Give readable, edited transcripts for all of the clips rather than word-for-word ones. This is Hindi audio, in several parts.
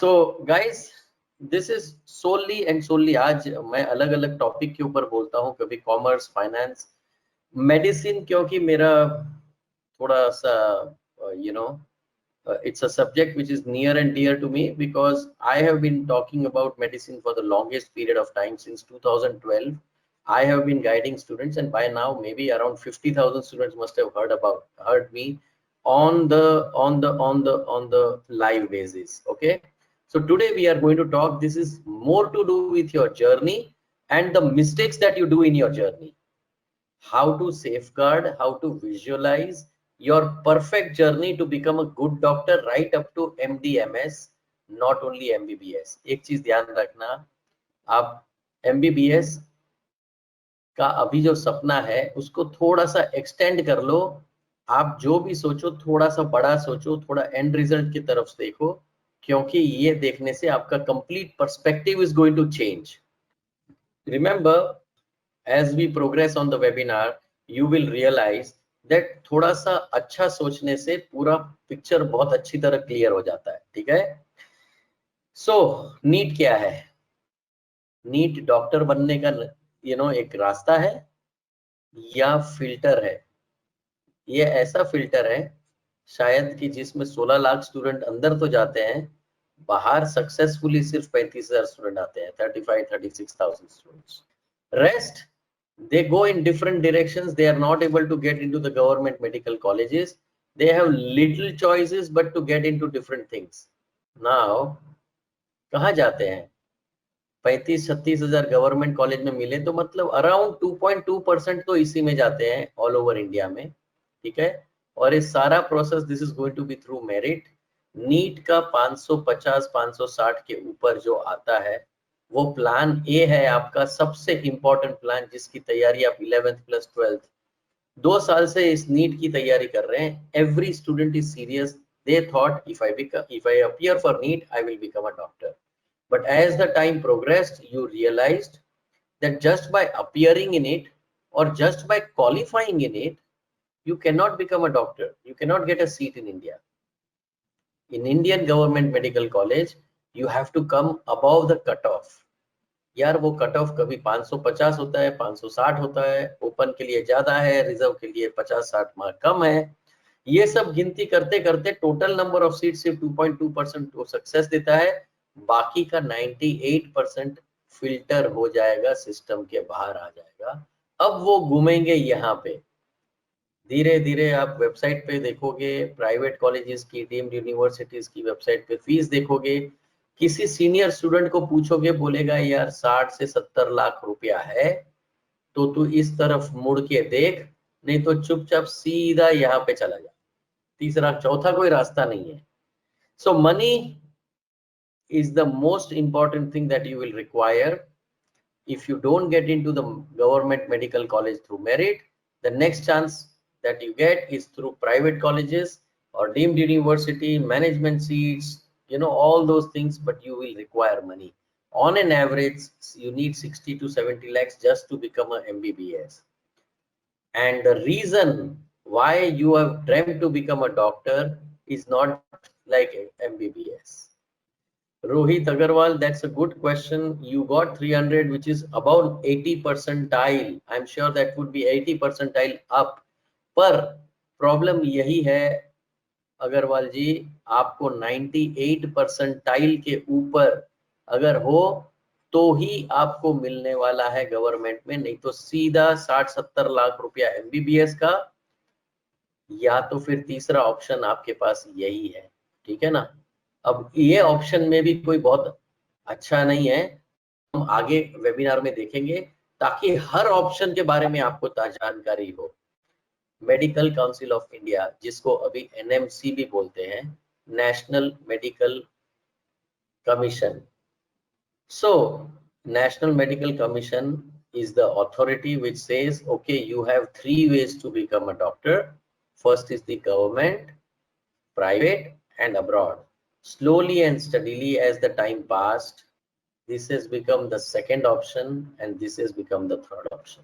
So guys, this is solely and solely, आज मैं अलग अलग टॉपिक के ऊपर बोलता हूँ, कभी कॉमर्स, फाइनेंस, मेडिसिन, क्योंकि मेरा थोड़ा सा it's a subject which is near and dear to me, because I have been talking about medicine for the longest period of time. Since 2012 I have been guiding students, and by now maybe around 50,000 students must have heard me on the live basis. Okay, so today we are going to talk, this is more to do with your journey and the mistakes that you do in your journey, how to safeguard, how to visualize your perfect journey to become a good doctor right up to MD, MS, not only MBBS. एक चीज ध्यान रखना, आप MBBS का अभी जो सपना है उसको थोड़ा सा एक्सटेंड कर लो। आप जो भी सोचो थोड़ा सा बड़ा सोचो, थोड़ा एंड रिजल्ट की तरफ देखो, क्योंकि ये देखने से आपका complete perspective is going to change. Remember, as we progress on the webinar, you will realize that थोड़ा सा अच्छा सोचने से पूरा पिक्चर बहुत अच्छी तरह क्लियर हो जाता है। ठीक है, सो नीट क्या है? नीट डॉक्टर बनने का एक रास्ता है या फिल्टर है? ये ऐसा फिल्टर है शायद कि जिसमें 16 लाख स्टूडेंट अंदर तो जाते हैं, बाहर सक्सेसफुली सिर्फ 35,000 स्टूडेंट आते हैं, 36,000 students. Rest, they go in different directions. They are not able to get into the government medical colleges. They have little choices but to get into different things. Now कहाँ जाते हैं? 35-36 हजार गवर्नमेंट कॉलेज में मिले तो मतलब अराउंड 2.2% तो इसी में जाते हैं ऑल ओवर इंडिया में। ठीक है, और ये सारा process this is going to be through merit. NEET का 550-560 के ऊपर जो आता है वो प्लान ए है आपका, सबसे इंपॉर्टेंट प्लान, जिसकी तैयारी आप 11th प्लस 12th 2 साल से इस नीट की तैयारी कर रहे हैं। Every student is serious, they thought if I appear for NEET I will become a doctor, but as the time progressed you realized that just by appearing in it or just by qualifying in it you cannot become a doctor, you cannot get a seat in India. In Indian government medical college you have to come above the cutoff. यार वो कट ऑफ कभी 550 होता है, 560 होता है, ओपन के लिए ज्यादा है, रिजर्व के लिए 50-60 मार्क कम है। ये सब गिनती करते करते टोटल नंबर ऑफ सीट सिर्फ 2.2% को सक्सेस देता है, बाकी का 98% फिल्टर हो जाएगा, सिस्टम के बाहर आ जाएगा। अब वो घूमेंगे यहाँ पे। धीरे धीरे आप वेबसाइट पे देखोगे, प्राइवेट कॉलेजेस की, डीम्ड यूनिवर्सिटीज की वेबसाइट पे फीस देखोगे, किसी सीनियर स्टूडेंट को पूछोगे, बोलेगा यार 60 से 70 लाख रुपया है, तो तू इस तरफ मुड़ के देख, नहीं तो चुपचाप सीधा यहाँ पे चला जा। तीसरा चौथा कोई रास्ता नहीं है। सो money is the most important thing that you will require. If you don't get into the government medical college through merit, the next chance that you get is through private colleges or deemed university, management seats, all those things, but you will require money. On an average, you need 60 to 70 lakhs just to become an MBBS. And the reason why you have dreamt to become a doctor is not like MBBS. Rohit Agarwal, that's a good question. You got 300, which is about 80 percentile. I'm sure that would be 80 percentile up. पर प्रॉब्लम यही है अग्रवाल जी, आपको 98 परसेंटाइल के ऊपर अगर हो तो ही आपको मिलने वाला है गवर्नमेंट में, नहीं तो सीधा 60-70 लाख रुपया MBBS का, या तो फिर तीसरा ऑप्शन आपके पास यही है। ठीक है ना, अब ये ऑप्शन में भी कोई बहुत अच्छा नहीं है, हम आगे वेबिनार में देखेंगे, ताकि हर ऑप्शन के बारे में आपको जानकारी हो। मेडिकल काउंसिल ऑफ इंडिया, जिसको अभी NMC भी बोलते हैं, national medical commission. So national medical commission is the authority which says, okay, you have 3 ways to become a doctor. First is the government, private, and abroad. Slowly and steadily as the time passed, this has become the second option and this has become the third option.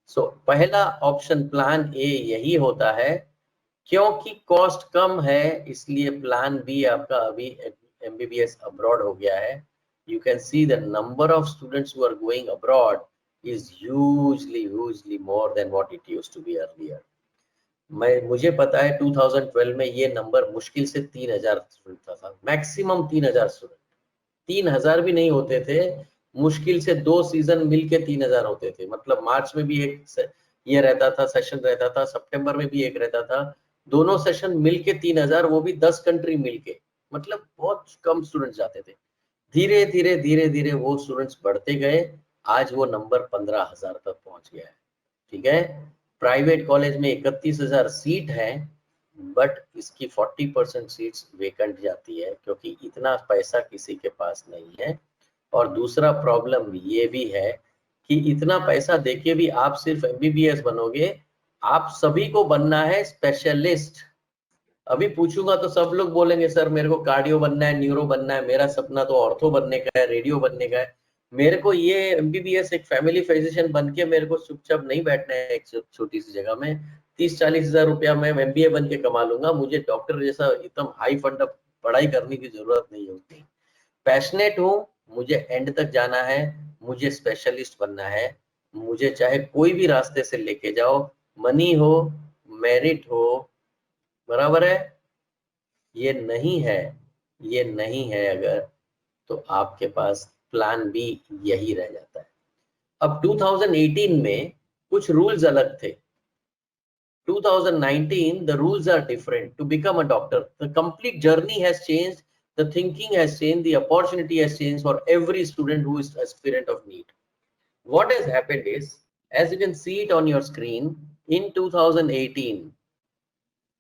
So पहला ऑप्शन प्लान ए यही होता है, क्योंकि कॉस्ट कम है इसलिए प्लान बी आपका अभी MBBS abroad हो गया है, you can see the number of students who are going abroad is hugely more than what it used to be earlier. मुझे पता है 2012 में ये नंबर मुश्किल से 3000 स्टूडेंट था, मैक्सिमम 3000 स्टूडेंट, 3000 भी नहीं होते थे, मुश्किल से 2 सीजन मिलके 3000 होते थे। मतलब मार्च में भी एक ये रहता था, सेशन रहता था, सितंबर में भी एक रहता था, दोनों सेशन मिलके 3000, वो भी 10 कंट्री मिलके, मतलब बहुत कम स्टूडेंट्स जाते थे। धीरे धीरे वो स्टूडेंट्स बढ़ते गए, आज वो नंबर 15,000 तक पहुंच गया है। ठीक है, प्राइवेट कॉलेज में 31,000 सीट है, बट इसकी 40% सीट्स वेकेंट जाती है, क्योंकि इतना पैसा किसी के पास नहीं है। और दूसरा प्रॉब्लम ये भी है कि इतना पैसा देके भी आप सिर्फ MBBS बनोगे, आप सभी को बनना है स्पेशलिस्ट। अभी पूछूंगा तो सब लोग बोलेंगे सर मेरे को कार्डियो बनना है, न्यूरो बनना है, मेरा सपना तो ऑर्थो बनने का है, रेडियो बनने का है। मेरे को ये MBBS एक फैमिली फिजिशियन बन के मेरे को चुपचाप नहीं बैठना है एक छोटी सी जगह में। 30-40 हजार रुपया मैं MBA बन के कमा लूंगा, मुझे डॉक्टर जैसा एकदम हाई फंड पढ़ाई करने की जरूरत नहीं होती। पैशनेट हूँ, मुझे एंड तक जाना है, मुझे स्पेशलिस्ट बनना है, मुझे चाहे कोई भी रास्ते से लेके जाओ, मनी हो, मेरिट हो, बराबर है। ये नहीं है, ये नहीं है अगर, तो आपके पास प्लान बी यही रह जाता है। अब 2018 में कुछ रूल्स अलग थे, 2019 the rules are different. To become a doctor, the complete journey has changed, the thinking has changed, the opportunity has changed for every student who is aspirant of NEET. What has happened is, as you can see it on your screen, in 2018,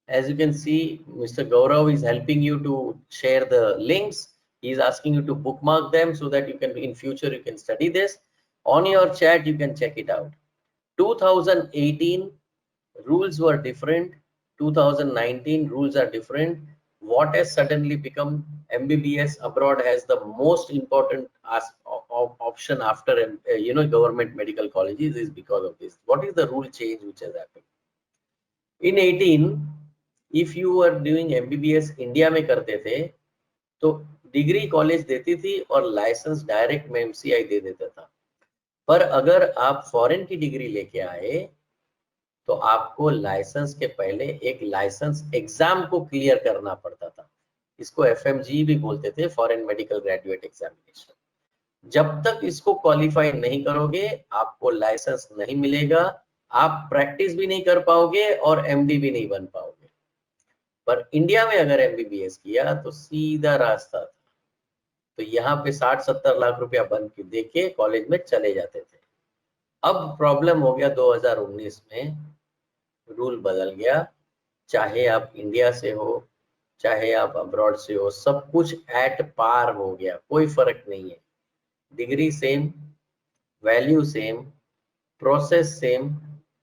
as you can see, Mr. Gaurav is helping you to share the links. He is asking you to bookmark them so that you can, in future, you can study this. On your chat, you can check it out. 2018 rules were different. 2019 rules are different. What has suddenly become MBBS abroad has the most important option after government medical colleges is because of this. What is the rule change which has happened? In 18, if you were doing MBBS India में करते थे तो डिग्री कॉलेज देती थी और लाइसेंस डायरेक्ट में MCI दे देता था। पर अगर आप फॉरेन की डिग्री लेके आए तो आपको लाइसेंस के पहले एक लाइसेंस एग्जाम को क्लियर करना पड़ता था। इसको FMG भी बोलते थे, फॉरेन मेडिकल ग्रेजुएट एग्जामिनेशन। जब तक इसको क्वालिफाई नहीं करोगे आपको लाइसेंस नहीं मिलेगा, आप प्रैक्टिस भी नहीं कर पाओगे और MD भी नहीं बन पाओगे। पर इंडिया में अगर MBBS किया तो सीधा रास्ता था, तो यहाँ पे 60-70 लाख रुपया बन के देके कॉलेज में चले जाते थे। अब प्रॉब्लम हो गया 2019 में, रूल बदल गया, चाहे आप इंडिया से हो चाहे आप अब्रॉड से हो, सब कुछ एट पार हो गया, कोई फर्क नहीं है। Degree same, value same, process same,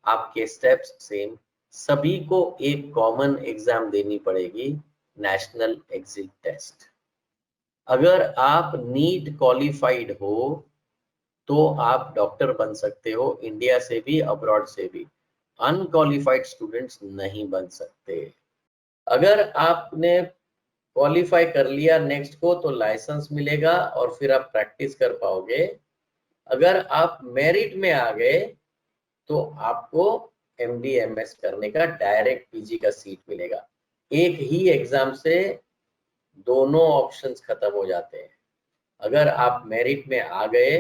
आपके स्टेप्स सेम, सभी को एक कॉमन एग्जाम देनी पड़ेगी, नेशनल एग्जिट टेस्ट। अगर आप नीट क्वालिफाइड हो तो आप डॉक्टर बन सकते हो, इंडिया से भी अब्रॉड से भी। अनक्वालिफाइड स्टूडेंट्स नहीं बन सकते। अगर आपने क्वालिफाई कर लिया नेक्स्ट को तो लाइसेंस मिलेगा और फिर आप प्रैक्टिस कर पाओगे। अगर आप मेरिट में आ गए तो आपको MD MS करने का डायरेक्ट PG का सीट मिलेगा। एक ही एग्जाम से दोनों ऑप्शंस खत्म हो जाते हैं। अगर आप मेरिट में आ गए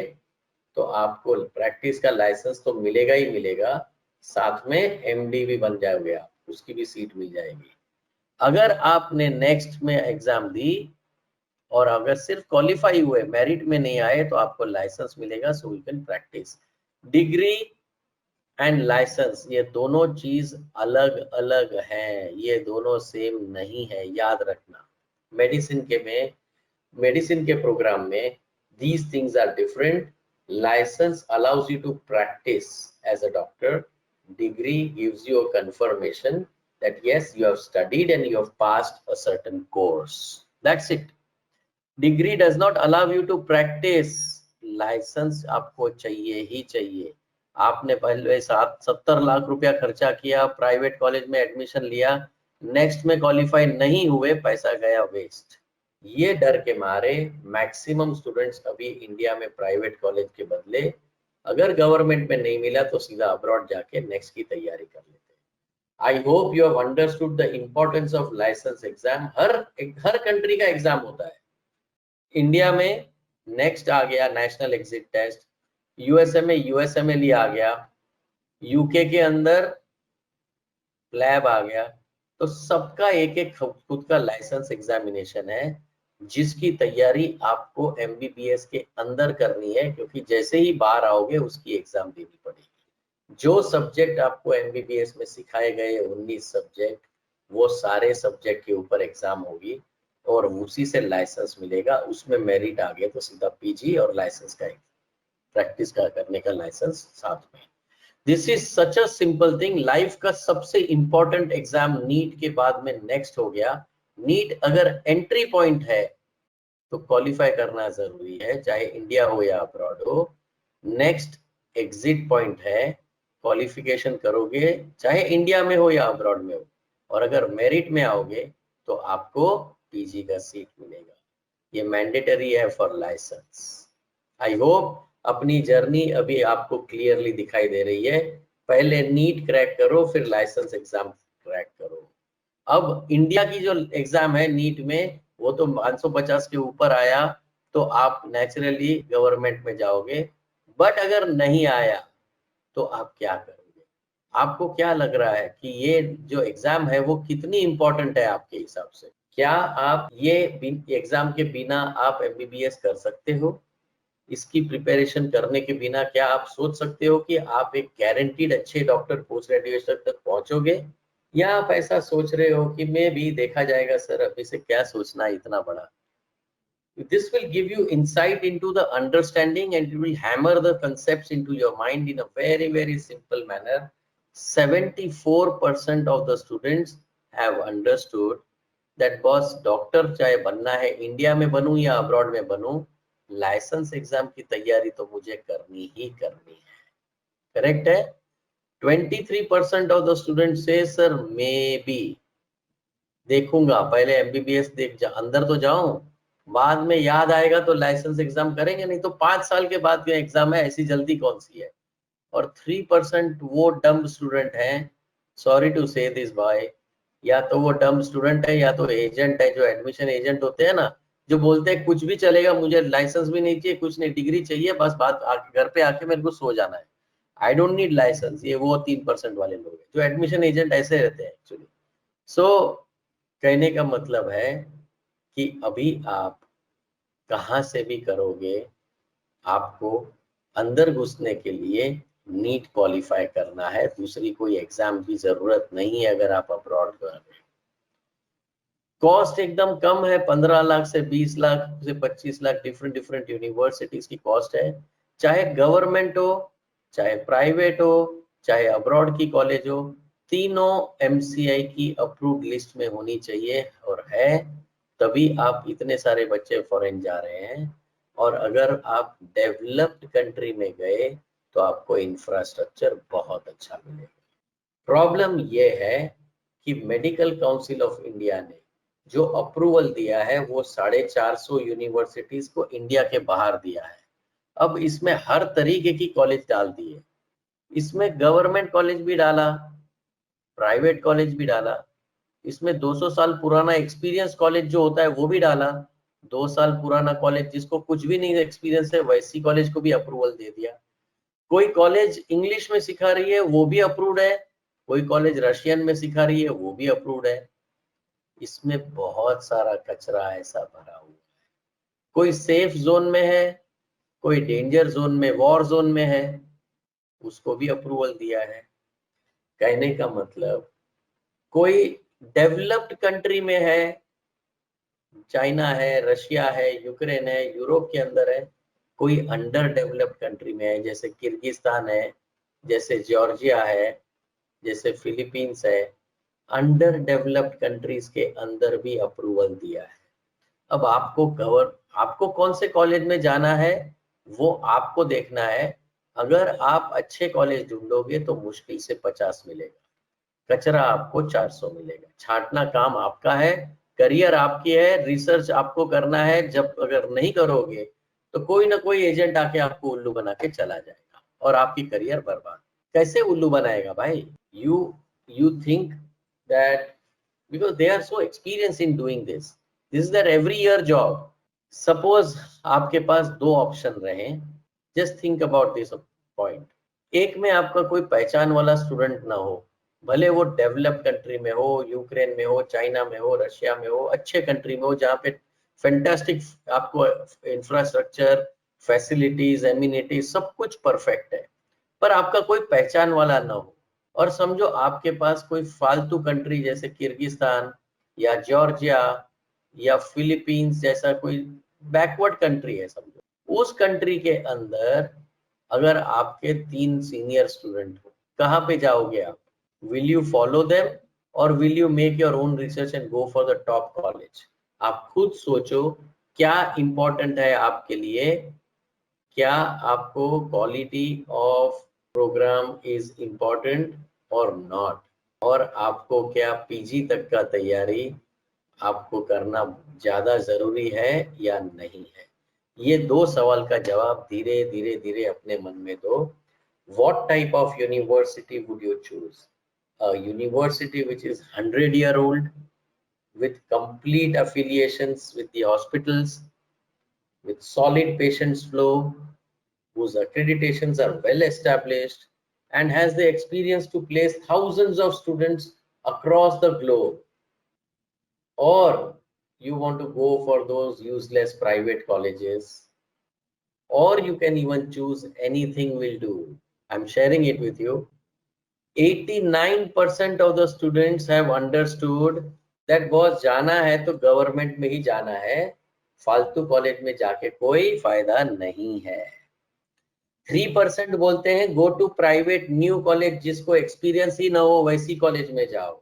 तो आपको प्रैक्टिस का लाइसेंस तो मिलेगा ही मिलेगा, साथ में MD भी बन जाओगे आप, उसकी भी सीट मिल जाएगी। अगर आपने नेक्स्ट में एग्जाम दी और अगर सिर्फ क्वालिफाई हुए, मेरिट में नहीं आए, तो आपको लाइसेंस मिलेगा, so you can practise. Degree and licence ये दोनों चीज अलग अलग हैं, ये दोनों सेम नहीं है, याद रखना। मेडिसिन के प्रोग्राम में these things are different. License allows you to practice as a doctor. Degree gives you a confirmation that yes, you have studied and you have passed a certain course. That's it. Degree does not allow you to practice. License आपको चाहिए ही चाहिए। आपने पहले 70 लाख रुपया खर्चा किया, प्राइवेट कॉलेज में एडमिशन लिया, नेक्स्ट में क्वालिफाई नहीं हुए, पैसा गया वेस्ट। ये डर के मारे मैक्सिमम स्टूडेंट्स अभी इंडिया में प्राइवेट कॉलेज के बदले अगर गवर्नमेंट में नहीं मिला तो सीधा अब्रॉड जाके नेक्स्ट की तैयारी कर लेते हैं। I hope you have understood the importance of licence exam. हर कंट्री का एग्जाम होता है। इंडिया में नेक्स्ट आ गया नेशनल एग्जिट टेस्ट, यूएसए में यूएसएमएल आ गया, यूके के अंदर लैब आ गया। तो सबका एक एक खुद का लाइसेंस एग्जामिनेशन है जिसकी तैयारी आपको एमबीबीएस के अंदर करनी है, क्योंकि जैसे ही बाहर आओगे उसकी एग्जाम देनी पड़ेगी। जो सब्जेक्ट आपको एमबीबीएस में सिखाए गए 19 सब्जेक्ट, वो सारे सब्जेक्ट के ऊपर एग्जाम होगी और उसी से लाइसेंस मिलेगा। उसमें मेरिट आ गए तो सीधा पीजी और लाइसेंस का प्रैक्टिस का करने का लाइसेंस साथ में। This is such a simple thing. Life का सबसे इंपॉर्टेंट एग्जाम नीट के बाद में नेक्स्ट हो गया। नीट अगर एंट्री पॉइंट है तो क्वालिफाई करना जरूरी है, चाहे इंडिया हो या अब्रॉड हो। नेक्स्ट एग्जिट पॉइंट है, क्वालिफिकेशन करोगे चाहे इंडिया में हो या अब्रॉड में हो, और अगर मेरिट में आओगे तो आपको पीजी का सीट मिलेगा। ये मैंडेटरी है फॉर लाइसेंस। आई होप अपनी जर्नी अभी आपको क्लियरली दिखाई दे रही है। पहले नीट क्रैक करो, फिर लाइसेंस एग्जाम क्रैक करो। अब इंडिया की जो एग्जाम है नीट में, वो तो 550 के ऊपर आया तो आप नेचुरली गवर्नमेंट में जाओगे। बट अगर नहीं आया तो आप क्या करोगे? आपको क्या लग रहा है कि ये जो एग्जाम है वो कितनी इंपॉर्टेंट है आपके हिसाब से? क्या आप ये एग्जाम के बिना आप एमबीबीएस कर सकते हो? इसकी प्रिपरेशन करने के बिना क्या आप सोच सकते हो कि आप एक गारंटीड अच्छे डॉक्टर पोस्ट ग्रेजुएशन तक पहुंचोगे? या आप ऐसा सोच रहे हो कि मैं भी देखा जाएगा सर, अभी से क्या सोचना इतना बड़ा? This will give you insight into the understanding and it will hammer the concepts into your mind in a very, very simple manner. 74% of the students have understood that boss doctor चाहे बनना है, इंडिया में बनूं या अब्रॉड में बनूं, लाइसेंस एग्जाम की तैयारी तो मुझे करनी ही करनी है। करेक्ट है? 23% ऑफ द स्टूडेंट से सर मे बी देखूंगा, पहले एमबीबीएस अंदर तो जाऊं, बाद में याद आएगा तो लाइसेंस एग्जाम करेंगे, नहीं तो 5 साल के बाद का एग्जाम है, ऐसी जल्दी कौन सी है? और 3% वो डम्ब स्टूडेंट हैं, सॉरी टू से दिस भाई, या तो वो डम्ब स्टूडेंट है या तो एजेंट है, जो एडमिशन एजेंट होते हैं ना, जो बोलते हैं कुछ भी चलेगा, मुझे लाइसेंस भी नहीं चाहिए, कुछ नहीं, डिग्री चाहिए बस, बात घर पे आके मेरे को सो जाना है, आई डोंट नीड लाइसेंस। ये वो 3% वाले लोग हैं जो एडमिशन एजेंट ऐसे रहते हैं एक्चुअली। सो कहने का मतलब है कि अभी आप कहां से भी करोगे, आपको अंदर घुसने के लिए नीट क्वालिफाई करना है, दूसरी कोई एग्जाम की जरूरत नहीं है। अगर आप अब्रॉड कर रहे हैं, कॉस्ट एकदम कम है, 15 लाख से 20 लाख से 25 लाख डिफरेंट डिफरेंट यूनिवर्सिटीज की कॉस्ट है। चाहे गवर्नमेंट हो, चाहे प्राइवेट हो, चाहे अब्रॉड की कॉलेज हो, तीनों एमसीआई की अप्रूव्ड लिस्ट में होनी चाहिए और है, तभी आप इतने सारे बच्चे फॉरेन जा रहे हैं। और अगर आप डेवलप्ड कंट्री में गए तो आपको इंफ्रास्ट्रक्चर बहुत अच्छा मिलेगा। प्रॉब्लम ये है कि मेडिकल काउंसिल ऑफ इंडिया ने जो अप्रूवल दिया है वो 450 यूनिवर्सिटीज को इंडिया के बाहर दिया है। अब इसमें हर तरीके की कॉलेज डाल दिए, इसमें गवर्नमेंट कॉलेज भी डाला, प्राइवेट कॉलेज भी डाला, इसमें 200 साल पुराना एक्सपीरियंस कॉलेज जो होता है वो भी डाला। 2 साल पुराना कॉलेज जिसको कुछ भी नहीं एक्सपीरियंस है, वैसी कॉलेज को भी अप्रूवल दे दिया। कोई कॉलेज इंग्लिश में सिखा रही है वो भी अप्रूव्ड है, कोई कॉलेज रशियन में सिखा रही है वो भी अप्रूव्ड है। इसमें बहुत सारा कचरा ऐसा भरा हुआ है। कोई सेफ जोन में है, कोई डेंजर जोन में, वॉर जोन में है, उसको भी अप्रूवल दिया है। कहने का मतलब, कोई डेवलप्ड कंट्री में है, चाइना है, रशिया है, यूक्रेन है, यूरोप के अंदर है, कोई अंडर डेवलप्ड कंट्री में है, जैसे किर्गिस्तान है, जैसे जॉर्जिया है, जैसे फिलीपींस है, अंडर डेवलप्ड कंट्रीज के अंदर भी अप्रूवल दिया है। अब आपको कौन से कॉलेज में जाना है वो आपको देखना है। अगर आप अच्छे कॉलेज ढूंढोगे तो मुश्किल से 50 मिलेगा, कचरा आपको 400 मिलेगा। छांटना काम आपका है, करियर आपकी है, रिसर्च आपको करना है। जब अगर नहीं करोगे तो कोई ना कोई एजेंट आके आपको उल्लू बना के चला जाएगा और आपकी करियर बर्बाद। कैसे उल्लू बनाएगा भाई? You think that because they are so experienced in doing this is their every year job. Suppose आपके पास दो ऑप्शन रहे, just think about this point. एक में आपका कोई पहचान वाला स्टूडेंट ना हो, भले वो डेवलप्ड कंट्री में हो, यूक्रेन में हो, चाइना में हो, रशिया में हो, अच्छे कंट्री में हो जहाँ पे फैंटास्टिक आपको इंफ्रास्ट्रक्चर, फैसिलिटीज, एमिनिटीज सब कुछ परफेक्ट है, पर आपका कोई पहचान वाला ना हो। और समझो आपके पास कोई फालतू कंट्री जैसे किर्गिस्तान या जॉर्जिया या फिलीपींस जैसा कोई बैकवर्ड कंट्री है, समझो उस कंट्री के अंदर अगर आपके 3 सीनियर स्टूडेंट हो, कहाँ पे जाओगे आप? विल यू फॉलो देम और will you make your own research and go for the top college? आप खुद सोचो क्या इंपॉर्टेंट है आपके लिए, क्या आपको quality of programme is important और नॉट, और आपको क्या पीजी तक का तैयारी आपको करना ज्यादा जरूरी है या नहीं है? ये दो सवाल का जवाब धीरे धीरे धीरे अपने मन में दो। What type of university would you choose? A university which is 100-year old with complete affiliations with the hospitals, with solid patients flow, whose accreditations are well established and has the experience to place thousands of students across the globe? Or you want to go for those useless private colleges, or you can even choose anything will do. I'm sharing it with you. 89% of the students have understood that boss जाना है तो गवर्नमेंट में ही जाना है, फालतू कॉलेज में जाके कोई फायदा नहीं है। 3% बोलते हैं go to private new college, जिसको एक्सपीरियंस ही ना हो वैसी कॉलेज में जाओ।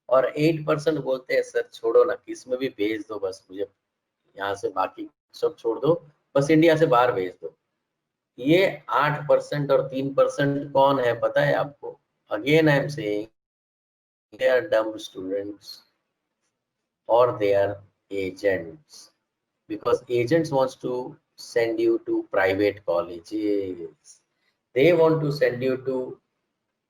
और 8% बोलते हैं सर छोड़ो ना, किस में भी भेज दो, बस मुझे यहाँ से बाकी सब छोड़ दो, बस इंडिया से बाहर भेज दो। ये 8% और 3% कौन है पता है आपको? Again I am saying they are dumb students or they are agents, because agents wants to send you to private colleges. They want to send you to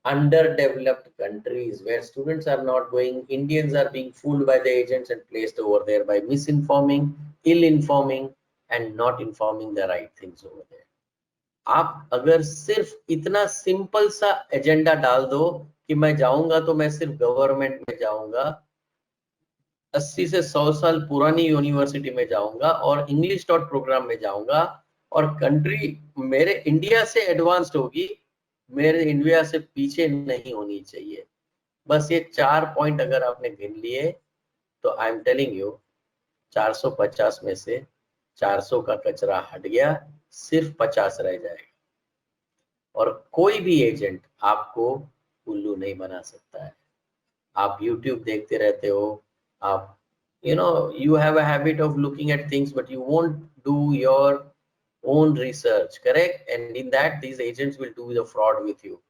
underdeveloped countries where students are not going. Indians are being fooled by the agents and placed over there by misinforming, ill-informing and not informing the right things over there. आप अगर सिर्फ इतना सिंपल सा एजेंडा डाल दो कि मैं जाऊंगा तो मैं सिर्फ गवर्नमेंट में जाऊंगा, 80 से 100 साल पुरानी यूनिवर्सिटी में जाऊंगा और इंग्लिश डॉट प्रोग्राम में जाऊंगा, और कंट्री मेरे इंडिया से एडवांस्ड होगी, मेरे इंडिया से पीछे नहीं होनी चाहिए। बस ये 4 पॉइंट अगर आपने गिन लिए तो आई एम टेलिंग यू 450 में से 400 का कचरा हट गया, सिर्फ 50 रह जाएगा। और कोई भी एजेंट आपको उल्लू नहीं बना सकता है। आप YouTube देखते रहते हो, आप you have a habit of looking at things but you won't do your own research, correct? And in that these agents will do the fraud with you.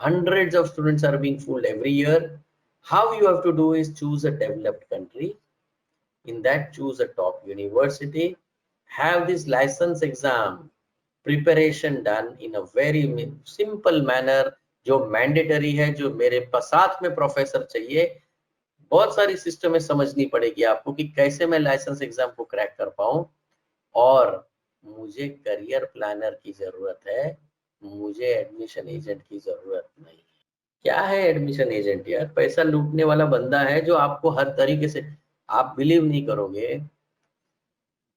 Hundreds of students are being fooled every year. How you have to do is choose a developed country, in that choose a top university, have this license exam preparation done in a very simple manner, जो मैंडेटरी है, जो मेरे साथ में प्रोफेसर चाहिए। बहुत सारी सिस्टम में समझनी पड़ेगी आपको कि कैसे मैं लाइसेंस एग्जाम को क्रैक कर पाऊं, और मुझे करियर प्लानर की जरूरत है, मुझे एडमिशन एजेंट की जरूरत नहीं। क्या है एडमिशन एजेंट यार? पैसा लूटने वाला बंदा है जो आपको हर तरीके से, आप बिलीव नहीं करोगे,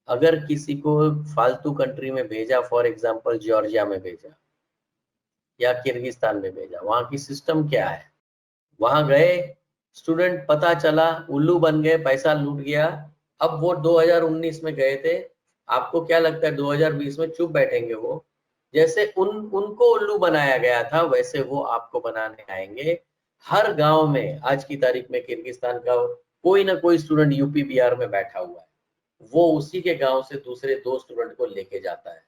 अगर किसी को फालतू कंट्री में भेजा, फॉर एग्जांपल जॉर्जिया में भेजा या किर्गिस्तान में भेजा, वहां की सिस्टम क्या है? वहां गए स्टूडेंट, पता चला उल्लू बन गए, पैसा लूट गया। अब वो 2019 में गए थे, आपको क्या लगता है 2020 में चुप बैठेंगे? वो जैसे उनको उल्लू बनाया गया था वैसे वो आपको बनाने आएंगे। हर गांव में आज की तारीख में किर्गिस्तान का कोई ना कोई स्टूडेंट यूपी बिहार में बैठा हुआ है, वो उसी के गांव से दूसरे 2 स्टूडेंट को लेके जाता है,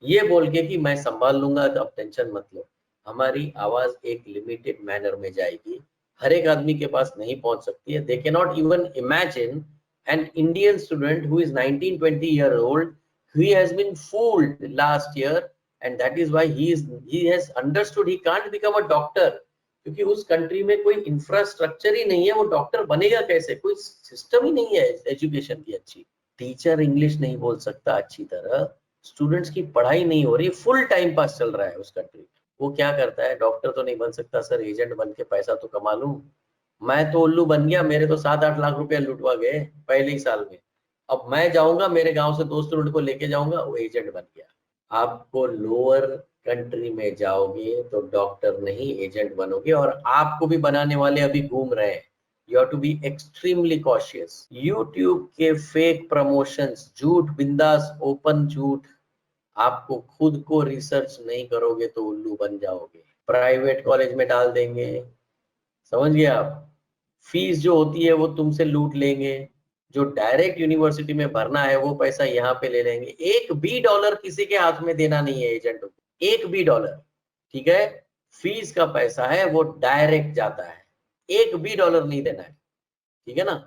ये बोल के कि मैं संभाल लूंगा, तो अब टेंशन मत लो। हमारी आवाज एक लिमिटेड मैनर में जाएगी, हर एक आदमी के पास नहीं पहुंच सकती है। They can not even imagine An Indian student who is 19-20-year-old, he has been fooled last year, and that is why he has understood he can't become a doctor, क्योंकि उस कंट्री में कोई इंफ्रास्ट्रक्चर ही नहीं है, वो डॉक्टर बनेगा कैसे, कोई सिस्टम ही नहीं है एजुकेशन की अच्छी, टीचर इंग्लिश नहीं बोल सकता अच्छी तरह, स्टूडेंट्स की पढ़ाई नहीं हो रही, फुल टाइम पास चल रहा है उस कंट्री में। वो क्या करता है, डॉक्टर तो नहीं बन सकता सर, एजेंट बन के पैसा तो कमा लूं, मैं तो उल्लू बन गया, मेरे तो 7-8 लाख रुपया लुटवा गए पहले ही साल में, अब मैं जाऊंगा मेरे गांव से 2 स्टूडेंट को लेके जाऊंगा, वो एजेंट बन गया। आपको लोअर कंट्री में जाओगे तो डॉक्टर नहीं एजेंट बनोगे, और आपको भी बनाने वाले अभी घूम रहे हैं। You have to be extremely cautious. YouTube के फेक प्रमोशंस, झूठ बिंदास ओपन झूठ, आपको खुद को रिसर्च नहीं करोगे तो उल्लू बन जाओगे, प्राइवेट कॉलेज में डाल देंगे, समझ गए आप, फीस जो होती है वो तुमसे लूट लेंगे, जो डायरेक्ट यूनिवर्सिटी में भरना है वो पैसा यहाँ पे ले लेंगे, एक भी डॉलर किसी के हाथ में देना नहीं है एजेंट को, एक भी डॉलर, ठीक है, फीस का पैसा है वो डायरेक्ट जाता है, एक भी डॉलर नहीं देना है, ठीक है ना।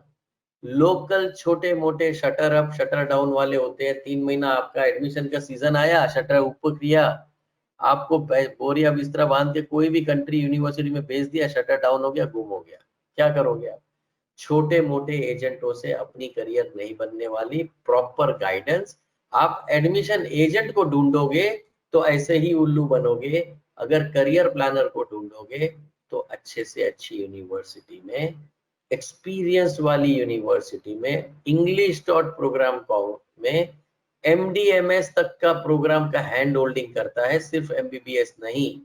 लोकल छोटे मोटे शटर अप शटर डाउन वाले होते हैं, 3 महीना आपका एडमिशन का सीजन आया, शटर ऊपर किया, आपको बोरिया बिस्तरा बांध के कोई भी कंट्री यूनिवर्सिटी में भेज दिया, शटर डाउन हो गया, गुम हो गया, क्या करोगे आप। छोटे मोटे एजेंटों से अपनी करियर नहीं बनने वाली, प्रॉपर गाइडेंस, आप एडमिशन एजेंट को ढूंढोगे तो ऐसे ही उल्लू बनोगे, अगर करियर प्लानर को ढूंढोगे तो अच्छे से अच्छी यूनिवर्सिटी में, एक्सपीरियंस वाली यूनिवर्सिटी में, इंग्लिश डॉट प्रोग्राम में MD MS तक का प्रोग्राम का हैंड होल्डिंग करता है, सिर्फ MBBS नहीं,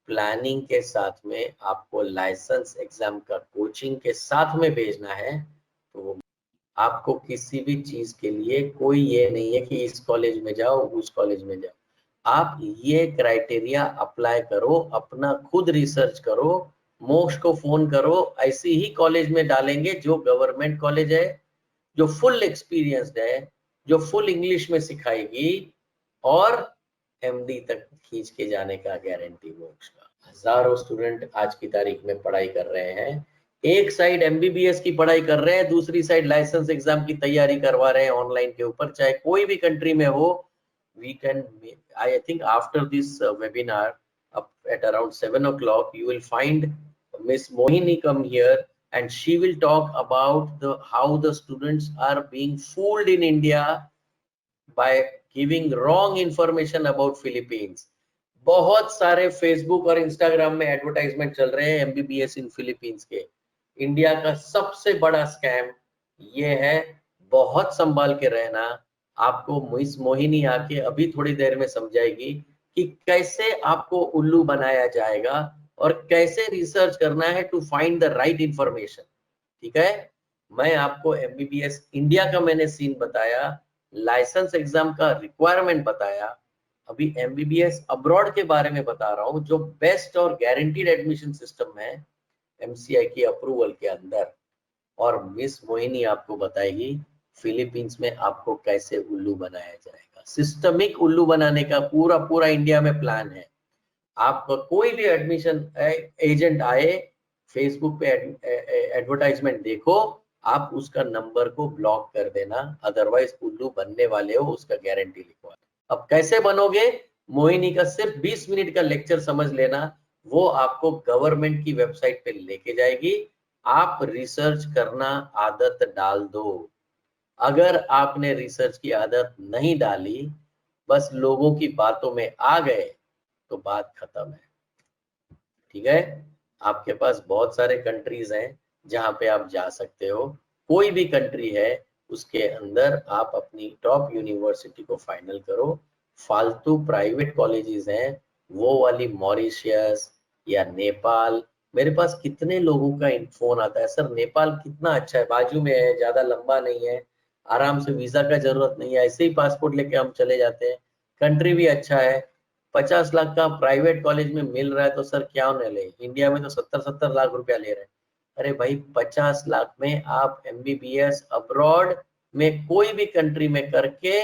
प्लानिंग के साथ में आपको लाइसेंस एग्जाम का कोचिंग के साथ में भेजना है, तो आपको किसी भी चीज के लिए कोई ये नहीं है कि इस कॉलेज में जाओ उस कॉलेज में जाओ, आप ये क्राइटेरिया अप्लाई करो, अपना खुद रिसर्च करो, मोक्ष को फोन करो, ऐसी ही कॉलेज में डालेंगे जो गवर्नमेंट कॉलेज है, जो फुल एक्सपीरियंस्ड है, जो फुल इंग्लिश में सिखाएगी, और MD तक खींच के जाने का गारंटी मोक्ष का। हजारों स्टूडेंट आज की तारीख में पढ़ाई कर रहे हैं, एक साइड MBBS की पढ़ाई कर रहे हैं, दूसरी साइड लाइसेंस एग्जाम की तैयारी करवा रहे हैं ऑनलाइन के ऊपर, चाहे कोई भी कंट्री में हो। We can, I think after this webinar up at around 7 o'clock you will find Miss Mohini come here, and she will talk about how the students are being fooled in India by giving wrong information about Philippines। बहुत सारे फेसबुक और इंस्टाग्राम में एडवर्टाइजमेंट चल रहे हैं MBBS इन फिलीपींस के। इंडिया का सबसे बड़ा स्कैम ये है, बहुत संभाल के रहना। आपको मिस मोहिनी आके अभी थोड़ी देर में समझाएगी कि कैसे आपको उल्लू बनाया जाएगा और कैसे रिसर्च करना है to find the right information, ठीक है। मैं आपको MBBS इंडिया का मैंने सीन बताया, लाइसेंस एग्जाम का रिक्वायरमेंट बताया, अभी MBBS अब्रॉड के बारे में बता रहा हूँ, जो बेस्ट और गारंटीड एडमिशन सिस्टम है MCI की अप्रूवल के अंदर, और मिस मोहिनी आपको बताएगी फिलीपींस में आपको कैसे उल्लू बनाया जाएगा। सिस्टमिक उल्लू बनाने का पूरा पूरा इंडिया में प्लान है। आपका कोई भी एडमिशन एजेंट आए, फेसबुक पे एडवर्टाइजमेंट देखो, आप उसका नंबर को ब्लॉक कर देना, अदरवाइज उल्लू बनने वाले हो, उसका गारंटी लिखवा। अब कैसे बनोगे, मोहिनी का सिर्फ 20 मिनट का लेक्चर समझ लेना, वो आपको गवर्नमेंट की वेबसाइट पे लेके जाएगी। आप रिसर्च करना आदत डाल दो। अगर आपने रिसर्च की आदत नहीं डाली, बस लोगों की बातों में आ गए, तो बात खत्म है, ठीक है। आपके पास बहुत सारे कंट्रीज हैं जहां पे आप जा सकते हो, कोई भी कंट्री है उसके अंदर आप अपनी टॉप यूनिवर्सिटी को फाइनल करो। फालतू प्राइवेट कॉलेजेस हैं, वो वाली मॉरिशियस या नेपाल, मेरे पास कितने लोगों का फोन आता है, सर नेपाल कितना अच्छा है, बाजू में है, ज्यादा लंबा नहीं है, आराम से वीजा का जरूरत नहीं है, ऐसे ही पासपोर्ट लेके हम चले जाते हैं, कंट्री भी अच्छा है, 50 लाख का प्राइवेट कॉलेज में मिल रहा है, तो सर क्या न ले, इंडिया में तो 70-70 लाख रुपया ले रहे हैं। अरे भाई 50 लाख में आप MBBS अब्रॉड में कोई भी कंट्री में करके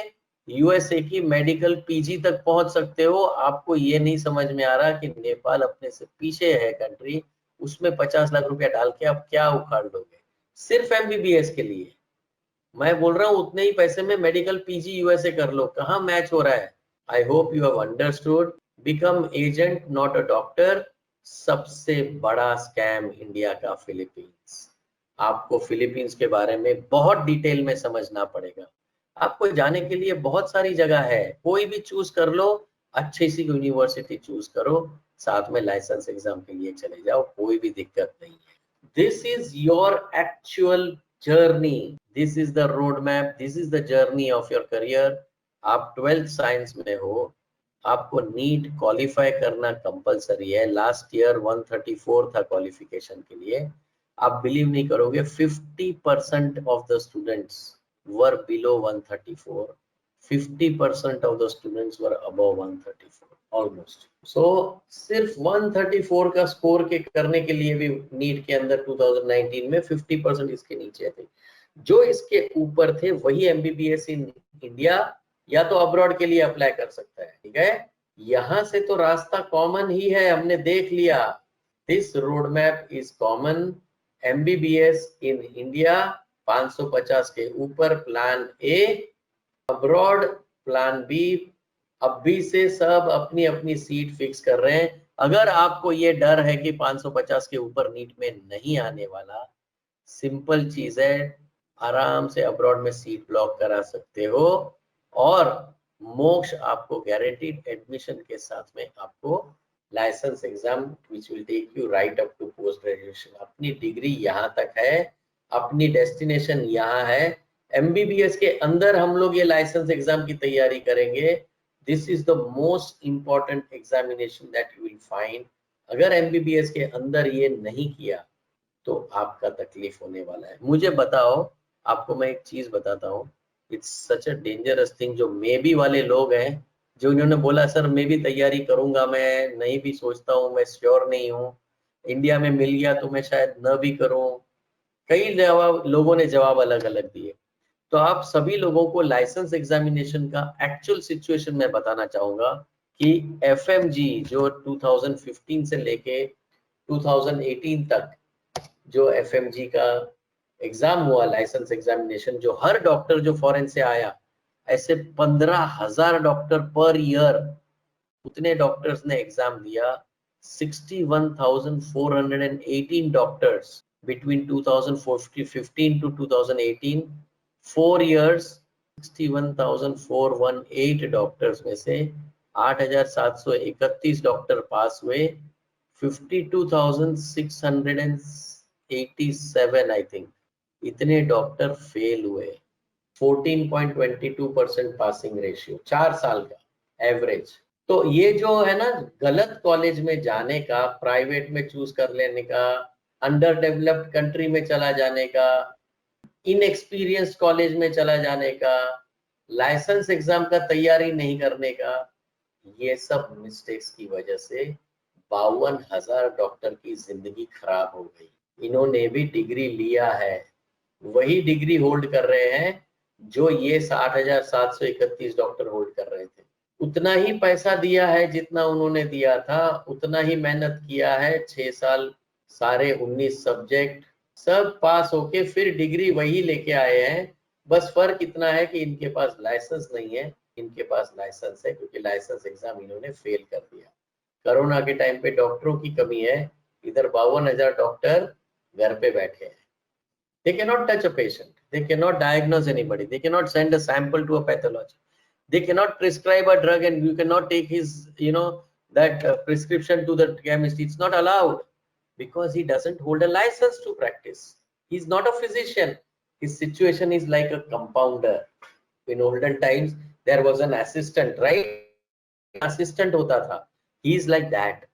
USA की मेडिकल PG तक पहुंच सकते हो। आपको ये नहीं समझ में आ रहा कि नेपाल अपने से पीछे है कंट्री, उसमें 50 लाख रुपया डाल के आप क्या उखाड़ लोगे सिर्फ MBBS के लिए। मैं बोल रहा हूँ उतने ही पैसे में मेडिकल पीजी यूएसए कर लो, कहाँ मैच हो रहा है? आई hope you have understood. Become agent not a doctor. सबसे बड़ा स्कैम इंडिया का फिलीपींस। आपको फिलीपींस के बारे में बहुत डिटेल में समझना पड़ेगा। आपको जाने के लिए बहुत सारी जगह है, कोई भी चूज कर लो, अच्छी सी यूनिवर्सिटी चूज करो, साथ में लाइसेंस एग्जाम के लिए चले जाओ, कोई भी दिक्कत नहीं है। This is your actual journey, this is the road map, this is the journey of your career. आप 12th साइंस में हो, आपको नीट क्वालिफाई करना कंपलसरी है। लास्ट ईयर 134 था क्वालिफिकेशन के लिए। आप बिलीव नहीं करोगे, 50% of the students were below 134, 50% of the students were above 134 almost. So सिर्फ 134 का स्कोर के करने के लिए भी नीट के अंदर 2019 में 50% इसके नीचे थे। जो इसके ऊपर थे वही एमबीबीएस इन इंडिया या तो अब्रॉड के लिए अप्लाई कर सकता है, ठीक है? यहां से तो रास्ता कॉमन ही है, हमने देख लिया। This road map is common. MBBS in India 550 के ऊपर plan A, abroad plan B. अभी से सब अपनी अपनी सीट फिक्स कर रहे हैं। अगर आपको ये डर है कि 550 के ऊपर नीट में नहीं आने वाला, सिंपल चीज है, आराम से अब्रॉड में सीट ब्लॉक करा सकते हो और मोक्ष आपको गारंटीड एडमिशन के साथ में आपको licence exam which will take you right up to post graduation. अपनी डिग्री यहाँ तक है, अपनी डेस्टिनेशन यहाँ है। एमबीबीएस के अंदर हम लोग ये लाइसेंस एग्जाम की तैयारी करेंगे। This is the most important examination that you will find. अगर एमबीबीएस के अंदर ये नहीं किया तो आपका तकलीफ होने वाला है। मुझे बताओ, आपको मैं एक चीज बताता हूँ, it's such a dangerous thing. जो मे बी वाले लोग हैं, जो इन्होंने बोला सर मैं भी तैयारी करूंगा, मैं नहीं भी सोचता हूँ, मैं श्योर नहीं हूँ, इंडिया में मिल गया तो मैं शायद न भी करूँ। कई जवाब लोगों ने जवाब अलग अलग दिए। तो आप सभी लोगों को लाइसेंस एग्जामिनेशन का एक्चुअल सिचुएशन मैं बताना चाहूंगा कि एफएमजी जो 2015 से लेके 2018 तक जो एफएमजी का एग्जाम हुआ, लाइसेंस एग्जामिनेशन, जो हर डॉक्टर जो फॉरेन से आया, ऐसे 15,000 डॉक्टर पर ईयर, उतने डॉक्टर्स ने एग्जाम दिया। 61,418 doctors between 2015 to 2018, 4 years, 61,418 doctors में से 8,731 डॉक्टर पास हुए। 52,687 आई थिंक इतने डॉक्टर फेल हुए। 14.22% पासिंग रेशियो 4 साल का एवरेज। तो ये जो है ना, गलत कॉलेज में जाने का, प्राइवेट में चूज कर लेने का, अंडर डेवलप्ड कंट्री में चला जाने का, इनएक्सपीरियंस्ड कॉलेज में चला जाने का, लाइसेंस एग्जाम का तैयारी नहीं करने का, ये सब मिस्टेक्स की वजह से 52,000 डॉक्टर की जिंदगी खराब हो गई। इन्होंने भी डिग्री लिया है, वही डिग्री होल्ड कर रहे हैं जो ये 60,731 डॉक्टर होल्ड कर रहे थे। उतना ही पैसा दिया है जितना उन्होंने दिया था, उतना ही मेहनत किया है, 6 साल सारे 19 सब्जेक्ट सब पास होके फिर डिग्री वही लेके आए हैं। बस फर्क इतना है कि इनके पास लाइसेंस नहीं है, इनके पास लाइसेंस है, क्योंकि लाइसेंस एग्जाम इन्होंने फेल कर दिया। कोरोना के टाइम पे डॉक्टरों की कमी है, इधर 52,000 डॉक्टर घर पे बैठे हैं। They cannot touch a patient, they cannot diagnose anybody, they cannot send a sample to a pathology, they cannot prescribe a drug and you cannot take his, that prescription to the chemist. It's not allowed because he doesn't hold a license to practice. He's not a physician. His situation is like a compounder. In olden times there was an assistant, right? Assistant hota tha. He is like that.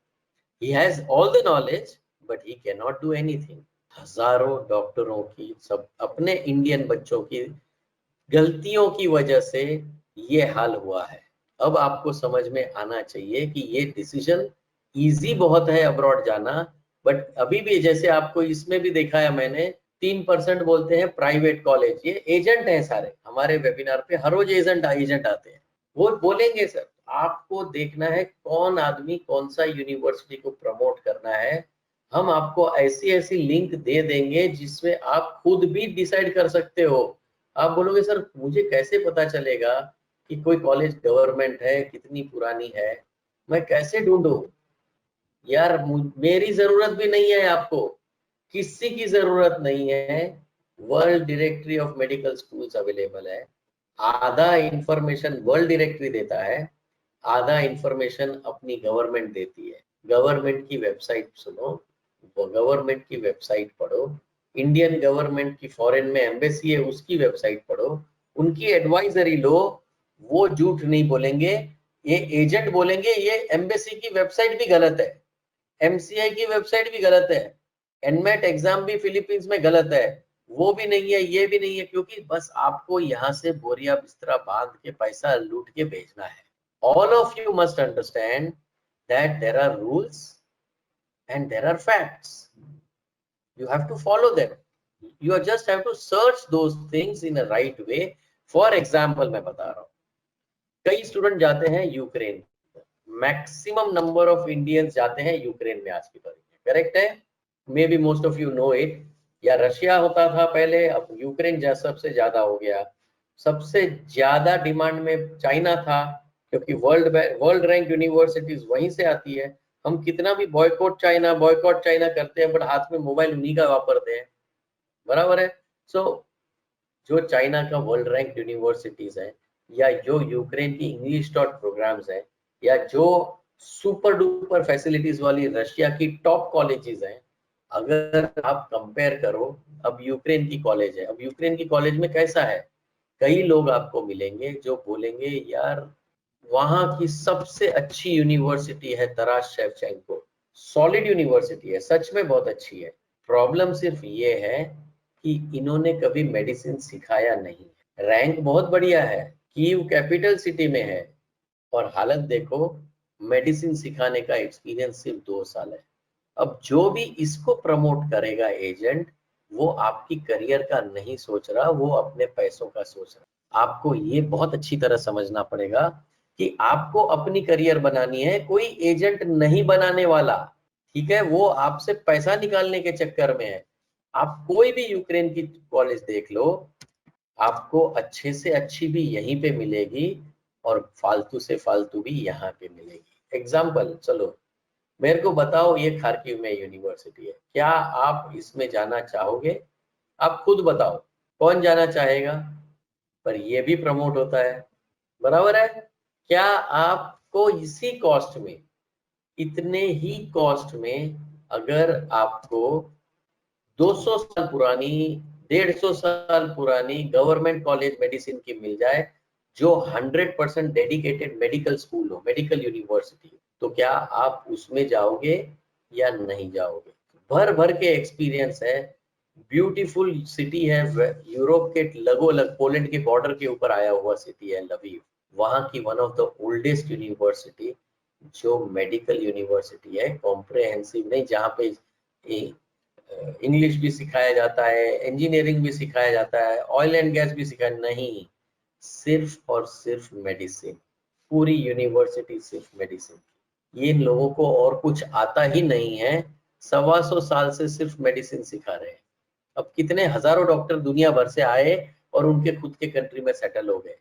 He has all the knowledge but he cannot do anything. हजारों डॉक्टरों की, सब अपने इंडियन बच्चों की गलतियों की वजह से ये हाल हुआ है। अब आपको समझ में आना चाहिए कि ये डिसीजन इजी बहुत है अब्रॉड जाना, बट अभी भी जैसे आपको इसमें भी देखा है मैंने, 3% बोलते हैं प्राइवेट कॉलेज, ये एजेंट हैं सारे। हमारे वेबिनार पे हर रोज एजेंट आते हैं, वो बोलेंगे सर आपको देखना है कौन आदमी कौन सा यूनिवर्सिटी को प्रमोट करना है, हम आपको ऐसी ऐसी लिंक दे देंगे जिसमें आप खुद भी डिसाइड कर सकते हो। आप बोलोगे सर मुझे कैसे पता चलेगा कि कोई कॉलेज गवर्नमेंट है, कितनी पुरानी है, मैं कैसे ढूंढूं? यार मेरी जरूरत भी नहीं है आपको, किसी की जरूरत नहीं है। World directory of medical schools available है। आधा इंफॉर्मेशन वर्ल्ड डायरेक्टरी देता है, आधा इंफॉर्मेशन अपनी गवर्नमेंट देती है। गवर्नमेंट की वेबसाइट सुनो, वो गवर्नमेंट की वेबसाइट पढ़ो, इंडियन गवर्नमेंट की फॉरेन में एम्बेसी है उसकी वेबसाइट पढ़ो, उनकी एडवाइजरी लो। वो झूठ नहीं बोलेंगे, ये एजेंट बोलेंगे ये एम्बेसी की वेबसाइट भी गलत है, एमसीआई की वेबसाइट भी गलत है, एनमेट एग्जाम भी फिलीपींस में गलत है, वो भी नहीं है, ये भी नहीं है, क्योंकि बस आपको यहाँ से बोरिया बिस्तरा बांध के पैसा लूट के भेजना है। All of you must understand that there are rules and there are facts. You have to follow them. You just have to search those things in a right way. For example, मैं बता रहा हूँ, कई स्टूडेंट जाते हैं Ukraine, maximum number of Indians जाते हैं यूक्रेन में आज की तारीख में, करेक्ट है? May be most of you know it. या रशिया होता था पहले, अब यूक्रेन सबसे ज्यादा हो गया। सबसे ज्यादा डिमांड में चाइना था, क्योंकि वर्ल्ड रैंक यूनिवर्सिटीज वहीं से आती है। हम कितना भी बॉयकॉट चाइना करते हैं, बट हाथ में मोबाइल उन्हीं का वापरते हैं, बराबर है? सो जो चाइना का वर्ल्ड रैंक यूनिवर्सिटीज है, या जो यूक्रेन की इंग्लिश टॉट प्रोग्राम्स है, या जो सुपर डुपर फैसिलिटीज वाली रशिया की टॉप कॉलेजेस हैं, अगर आप कंपेयर करो, अब यूक्रेन की कॉलेज है, अब यूक्रेन की कॉलेज में कैसा है? कई लोग आपको मिलेंगे जो बोलेंगे यार वहां की सबसे अच्छी यूनिवर्सिटी है तरास शेवचेंको, सॉलिड यूनिवर्सिटी है, सच में बहुत अच्छी है। प्रॉब्लम सिर्फ ये है कि इन्होंने कभी मेडिसिन सिखाया नहीं है। रैंक बहुत बढ़िया है, कीव कैपिटल सिटी में है, और हालत देखो, मेडिसिन सिखाने का एक्सपीरियंस सिर्फ 2 साल है। अब जो भी इसको प्रमोट करेगा एजेंट, वो आपकी करियर का नहीं सोच रहा, वो अपने पैसों का सोच रहा। आपको ये बहुत अच्छी तरह समझना पड़ेगा कि आपको अपनी करियर बनानी है, कोई एजेंट नहीं बनाने वाला, ठीक है? वो आपसे पैसा निकालने के चक्कर में है। आप कोई भी यूक्रेन की कॉलेज देख लो, आपको अच्छे से अच्छी भी यहीं पे मिलेगी और फालतू से फालतू भी यहाँ पे मिलेगी। एग्जाम्पल, चलो मेरे को बताओ, ये खार्किव में यूनिवर्सिटी है, क्या आप इसमें जाना चाहोगे? आप खुद बताओ, कौन जाना चाहेगा? पर ये भी प्रमोट होता है, बराबर है? क्या आपको इसी कॉस्ट में, इतने ही कॉस्ट में, अगर आपको 200 साल पुरानी, 150 साल पुरानी गवर्नमेंट कॉलेज मेडिसिन की मिल जाए, जो 100% डेडिकेटेड मेडिकल स्कूल हो, मेडिकल यूनिवर्सिटी, तो क्या आप उसमें जाओगे या नहीं जाओगे? भर भर के एक्सपीरियंस है, ब्यूटीफुल सिटी है, यूरोप के लगोलग पोलैंड के बॉर्डर के ऊपर आया हुआ सिटी है लवीव, वहां की one of the oldest university, जो मेडिकल यूनिवर्सिटी है, कॉम्प्रहेंसिव नहीं, जहाँ पे इंग्लिश भी सिखाया जाता है, इंजीनियरिंग भी सिखाया जाता है, ऑयल एंड गैस भी सिखाया नहीं, सिर्फ और सिर्फ मेडिसिन। पूरी यूनिवर्सिटी सिर्फ मेडिसिन। ये लोगों को और कुछ आता ही नहीं है, 125 साल से सिर्फ मेडिसिन सिखा रहे हैं। अब कितने हजारों डॉक्टर दुनिया भर से आए और उनके खुद के कंट्री में सेटल हो गए।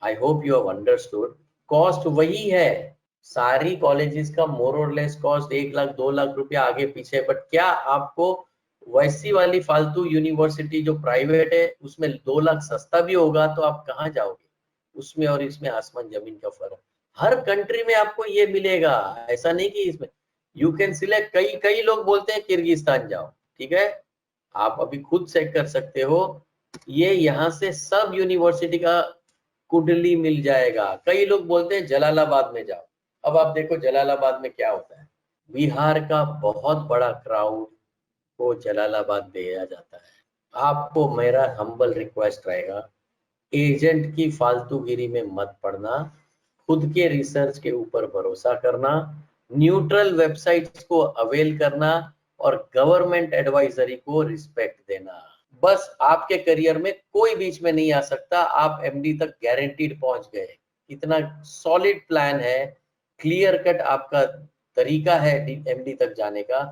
आई hope you have understood. Cost वही है, सारी कॉलेजेस का मोर और लेस कॉस्ट 1 लाख 2 लाख रुपया आगे पीछे, बट क्या आपको वैसी वाली फालतू यूनिवर्सिटी जो प्राइवेट है उसमें 2 लाख सस्ता भी होगा तो आप कहाँ जाओगे? उसमें और इसमें आसमान जमीन का फर्क। हर कंट्री में आपको ये मिलेगा, ऐसा नहीं कि इसमें यू कैन सिलेक्ट। कई कई लोग बोलते हैं किर्गिस्तान जाओ, ठीक है, आप अभी खुद चेक कर सकते हो, ये यहाँ से सब यूनिवर्सिटी का कुंडली मिल जाएगा। कई लोग बोलते हैं जलालाबाद में जाओ, अब आप देखो जलालाबाद में क्या होता है। बिहार का बहुत बड़ा क्राउड को जलालाबाद भेजा जाता है। आपको मेरा हम्बल रिक्वेस्ट रहेगा, एजेंट की फालतूगिरी में मत पड़ना, खुद के रिसर्च के ऊपर भरोसा करना, न्यूट्रल वेबसाइट्स को अवेल करना, और गवर्नमेंट एडवाइजरी को रिस्पेक्ट देना। बस आपके करियर में कोई बीच में नहीं आ सकता, आप एमडी तक गारंटीड पहुंच गए। इतना सॉलिड प्लान है, क्लियर कट आपका तरीका है एमडी तक जाने का।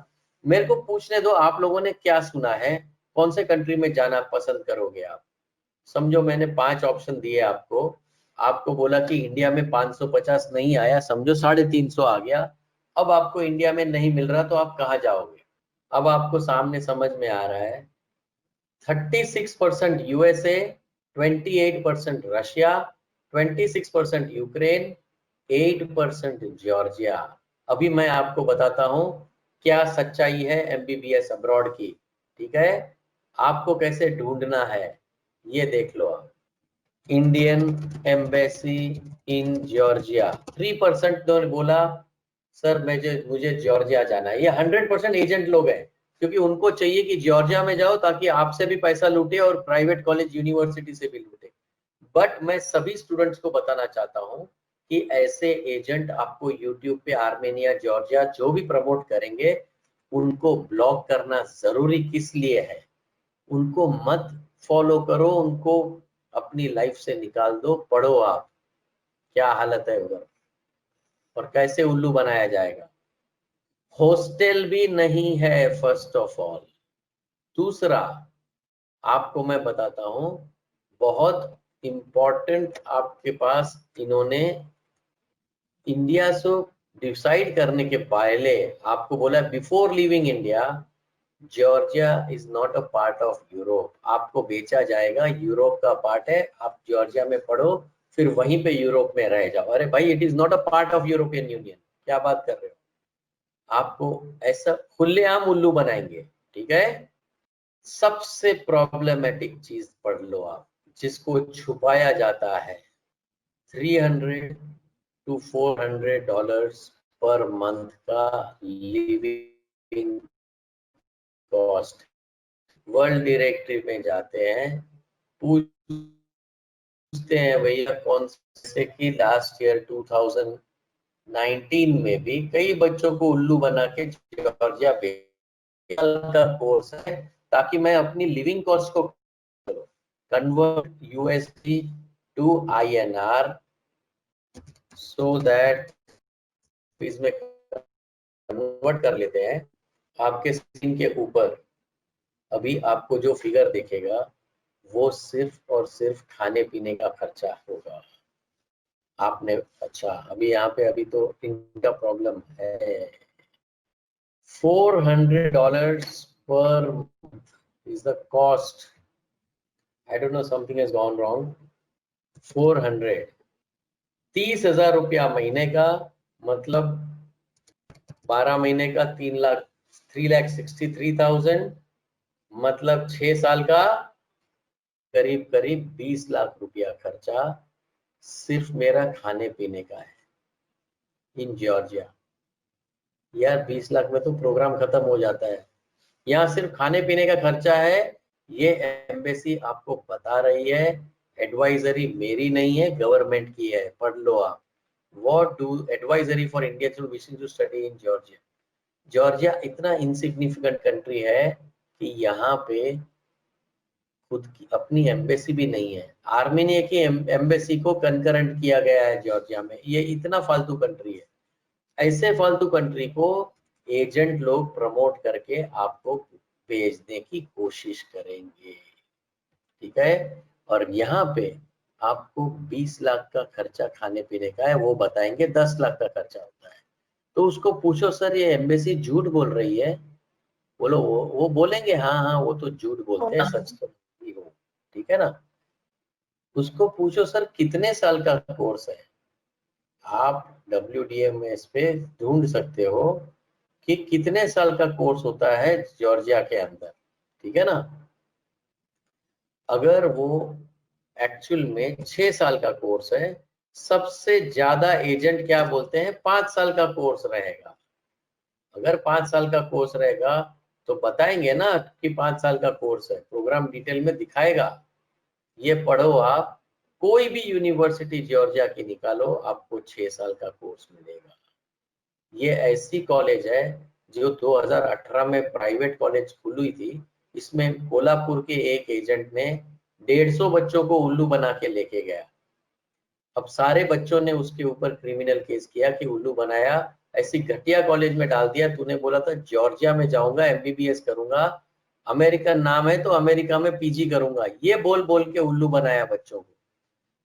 मेरे को पूछने दो, आप लोगों ने क्या सुना है, कौन से कंट्री में जाना पसंद करोगे आप? समझो मैंने 5 ऑप्शन दिए आपको, आपको बोला कि इंडिया में 550 नहीं आया, समझो 350 आ गया। अब आपको इंडिया में नहीं मिल रहा तो आप कहाँ जाओगे? अब आपको सामने समझ में आ रहा है, 36% यूएसए, 28% रशिया, 26% यूक्रेन, 8% जॉर्जिया। अभी मैं आपको बताता हूं क्या सच्चाई है एमबीबीएस अब्रॉड की, ठीक है? आपको कैसे ढूंढना है ये देख लो आप। इंडियन एम्बेसी इन जॉर्जिया, 3% ने बोला सर मुझे जॉर्जिया जाना है। ये 100% एजेंट लोग हैं, क्योंकि उनको चाहिए कि जॉर्जिया में जाओ ताकि आपसे भी पैसा लूटे और प्राइवेट कॉलेज यूनिवर्सिटी से भी लूटे। बट मैं सभी स्टूडेंट्स को बताना चाहता हूं कि ऐसे एजेंट आपको यूट्यूब पे आर्मेनिया, जॉर्जिया जो भी प्रमोट करेंगे उनको ब्लॉक करना जरूरी किस लिए है? उनको मत फॉलो करो, उनको अपनी लाइफ से निकाल दो। पढ़ो आप क्या हालत है उधर और कैसे उल्लू बनाया जाएगा। हॉस्टल भी नहीं है फर्स्ट ऑफ ऑल। दूसरा आपको मैं बताता हूं, बहुत इंपॉर्टेंट आपके पास इन्होंने इंडिया से डिसाइड करने के पहले आपको बोला before living India Georgia is not a part of Europe. आपको बेचा जाएगा, यूरोप का पार्ट है, आप जॉर्जिया में पढ़ो फिर वहीं पे यूरोप में रह जाओ। अरे भाई, it is not a part of European union, क्या बात कर रहे हो? आपको ऐसा खुलेआम उल्लू बनाएंगे, ठीक है? सबसे प्रॉब्लमेटिक चीज पढ़ लो आप, जिसको छुपाया जाता है, $300 to $400 पर मंथ का लिविंग कॉस्ट। वर्ल्ड डायरेक्टरी में जाते हैं, पूछते हैं भैया कौन से कि लास्ट ईयर 2019 में भी कई बच्चों को उल्लू बना के जॉर्जिया का कोर्स है ताकि मैं अपनी लिविंग कॉस्ट को convert USD to INR so that इसमें कन्वर्ट कर लेते हैं। आपके स्क्रीन के ऊपर अभी आपको जो फिगर दिखेगा वो सिर्फ और सिर्फ खाने पीने का खर्चा होगा। आपने अच्छा अभी यहाँ पे अभी तो इनका प्रॉब्लम है, $400 per month is the cost. I don't know, something has gone wrong. 400, 30,000 रुपया महीने का, मतलब 12 महीने का 3 लाख, 3,63,000, मतलब 6 साल का करीब करीब 20 लाख रुपया खर्चा सिर्फ मेरा खाने पीने का है इन जॉर्जिया। यार 20 लाख में तो प्रोग्राम खत्म हो जाता है, यहाँ सिर्फ खाने पीने का खर्चा है। ये एम्बेसी आपको बता रही है, एडवाइजरी मेरी नहीं है, गवर्नमेंट की है, पढ़ लो आप। What do advisory for Indians wishing to study in Georgia. Georgia इतना इनसिग्निफिकेंट कंट्री है कि यहाँ पे खुद की अपनी एम्बेसी भी नहीं है। आर्मेनिया की एम्बेसी को कंकरेंट किया गया है जॉर्जिया में। ये इतना फालतू कंट्री है। ऐसे फालतू कंट्री को एजेंट लोग प्रमोट करके आपको भेजने की कोशिश करेंगे, ठीक है? और यहाँ पे आपको 20 लाख का खर्चा खाने पीने का है, वो बताएंगे 10 लाख का खर्चा होता है। तो उसको पूछो सर ये एम्बेसी झूठ बोल रही है, बोलो वो बोलेंगे हाँ हाँ वो तो झूठ बोलते हैं, सच तो नहीं हो, ठीक है ना? उसको पूछो सर कितने साल का कोर्स है, आप WDMS पे ढूंढ सकते हो कि कितने साल का कोर्स होता है जॉर्जिया के अंदर, ठीक है ना? अगर वो एक्चुअल में 6 साल का कोर्स है, सबसे ज्यादा एजेंट क्या बोलते हैं 5 साल का कोर्स रहेगा। अगर 5 साल का कोर्स रहेगा तो बताएंगे ना कि 5 साल का कोर्स है, प्रोग्राम डिटेल में दिखाएगा। ये पढ़ो आप, कोई भी यूनिवर्सिटी जॉर्जिया की निकालो, आपको 6 साल का कोर्स मिलेगा। ये ऐसी कॉलेज है जो 2018 में प्राइवेट कॉलेज खुली थी, इसमें कोल्हापुर के एक एजेंट ने 150 बच्चों को उल्लू बना के लेके गया। अब सारे बच्चों ने उसके ऊपर क्रिमिनल केस किया कि उल्लू बनाया, ऐसी घटिया कॉलेज में डाल दिया। तूने बोला था जॉर्जिया में जाऊंगा एमबीबीएस करूंगा, अमेरिकन नाम है तो अमेरिका में पीजी करूंगा, ये बोल बोल के उल्लू बनाया बच्चों को,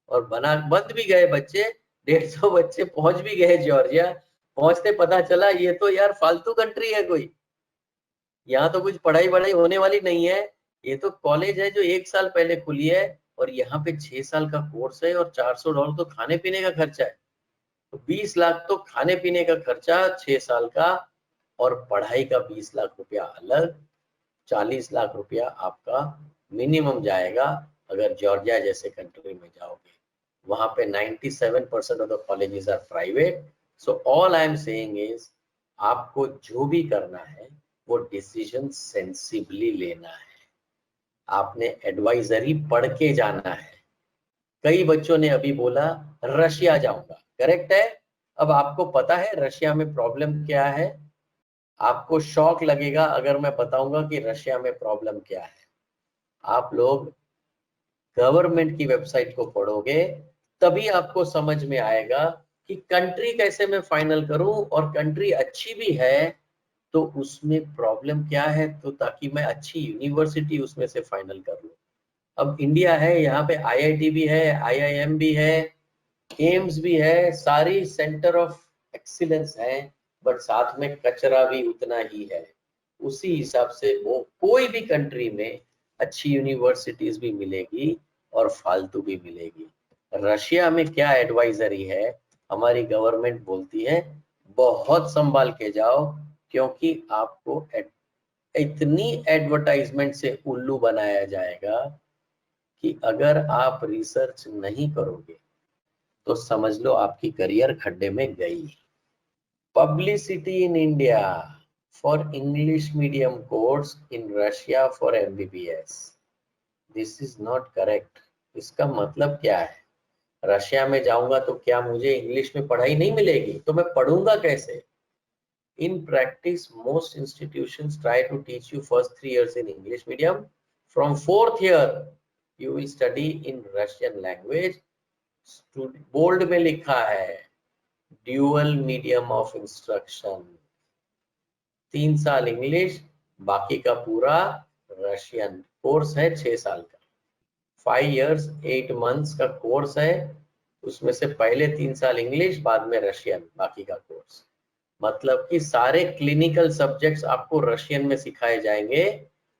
और बंद भी गए बच्चे। 150 बच्चे पहुंच भी गए जॉर्जिया। पहुंचते पता चला ये तो यार फालतू कंट्री है कोई, यहाँ तो कुछ पढ़ाई वढ़ाई होने वाली नहीं है। ये तो कॉलेज है जो 1 साल पहले खुली है, और यहाँ पे 6 साल का कोर्स है, और $400 तो खाने पीने का खर्चा है। तो 20 लाख तो खाने पीने का खर्चा 6 साल का, और पढ़ाई का 20 लाख रुपया अलग। 40 लाख रुपया आपका मिनिमम जाएगा अगर जॉर्जिया जैसे कंट्री में जाओगे। वहां पे 97% of the colleges are private. So all I am saying is, आपको जो भी करना है वो डिसीजन सेंसिबली लेना है। आपने एडवाइजरी पढ़ के जाना है। कई बच्चों ने अभी बोला रशिया जाऊंगा, करेक्ट है। अब आपको पता है रशिया में प्रॉब्लम क्या है? आपको शॉक लगेगा अगर मैं बताऊंगा कि रशिया में प्रॉब्लम क्या है। आप लोग गवर्नमेंट की वेबसाइट को पढ़ोगे तभी आपको समझ में आएगा कि कंट्री कैसे मैं फाइनल करूं, और कंट्री अच्छी भी है तो उसमें प्रॉब्लम क्या है, तो ताकि मैं अच्छी यूनिवर्सिटी उसमें से फाइनल कर लूं। अब इंडिया है, यहाँ पे आईआईटी भी है, आईआईएम भी है, एम्स भी है, सारी सेंटर ऑफ एक्सीलेंस है, बट साथ में कचरा भी उतना ही है। उसी हिसाब से वो कोई भी कंट्री में अच्छी यूनिवर्सिटीज भी मिलेगी और फालतू भी मिलेगी। रशिया में क्या एडवाइजरी है, हमारी गवर्नमेंट बोलती है बहुत संभाल के जाओ, क्योंकि आपको इतनी एडवर्टाइजमेंट से उल्लू बनाया जाएगा कि अगर आप रिसर्च नहीं करोगे तो समझ लो आपकी करियर खड्डे में गई। Publicity in India for English medium course in Russia for MBBS, this is not correct. इसका मतलब क्या है? रशिया में जाऊंगा तो क्या मुझे इंग्लिश में पढ़ाई नहीं मिलेगी? तो मैं पढ़ूंगा कैसे? In practice, most institutions try to teach you first 3 years in English medium. From 4th year, you will study in Russian language. Bold में लिखा है ड्यूअल मीडियम ऑफ इंस्ट्रक्शन। 3 साल इंग्लिश, बाकी का पूरा रशियन कोर्स है 6 साल का। 5 years 8 months का कोर्स है, उसमें से पहले 3 साल इंग्लिश, बाद में रशियन, बाकी का कोर्स। मतलब कि सारे क्लिनिकल सब्जेक्ट्स आपको रशियन में सिखाए जाएंगे,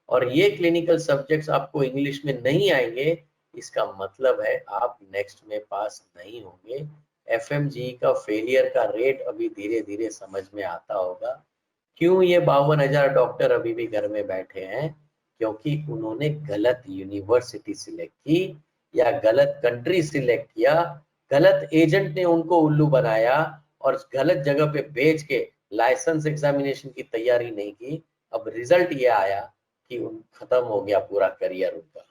और ये क्लिनिकल सब्जेक्ट्स आपको इंग्लिश में नहीं आएंगे। इसका मतलब है आप नेक्स्ट में पास नहीं होंगे। एफएमजी का फेलियर का रेट अभी धीरे धीरे समझ में आता होगा। क्यों ये 52,000 डॉक्टर अभी भी घर में बैठे हैं? क्योंकि उन्होंने गलत यूनिवर्सिटी सिलेक्ट की, या गलत कंट्री सिलेक्ट किया, गलत एजेंट ने उनको उल्लू बनाया, और गलत जगह पे भेज के लाइसेंस एग्जामिनेशन की तैयारी नहीं की। अब रिजल्ट ये आया कि खत्म हो गया पूरा करियर उनका।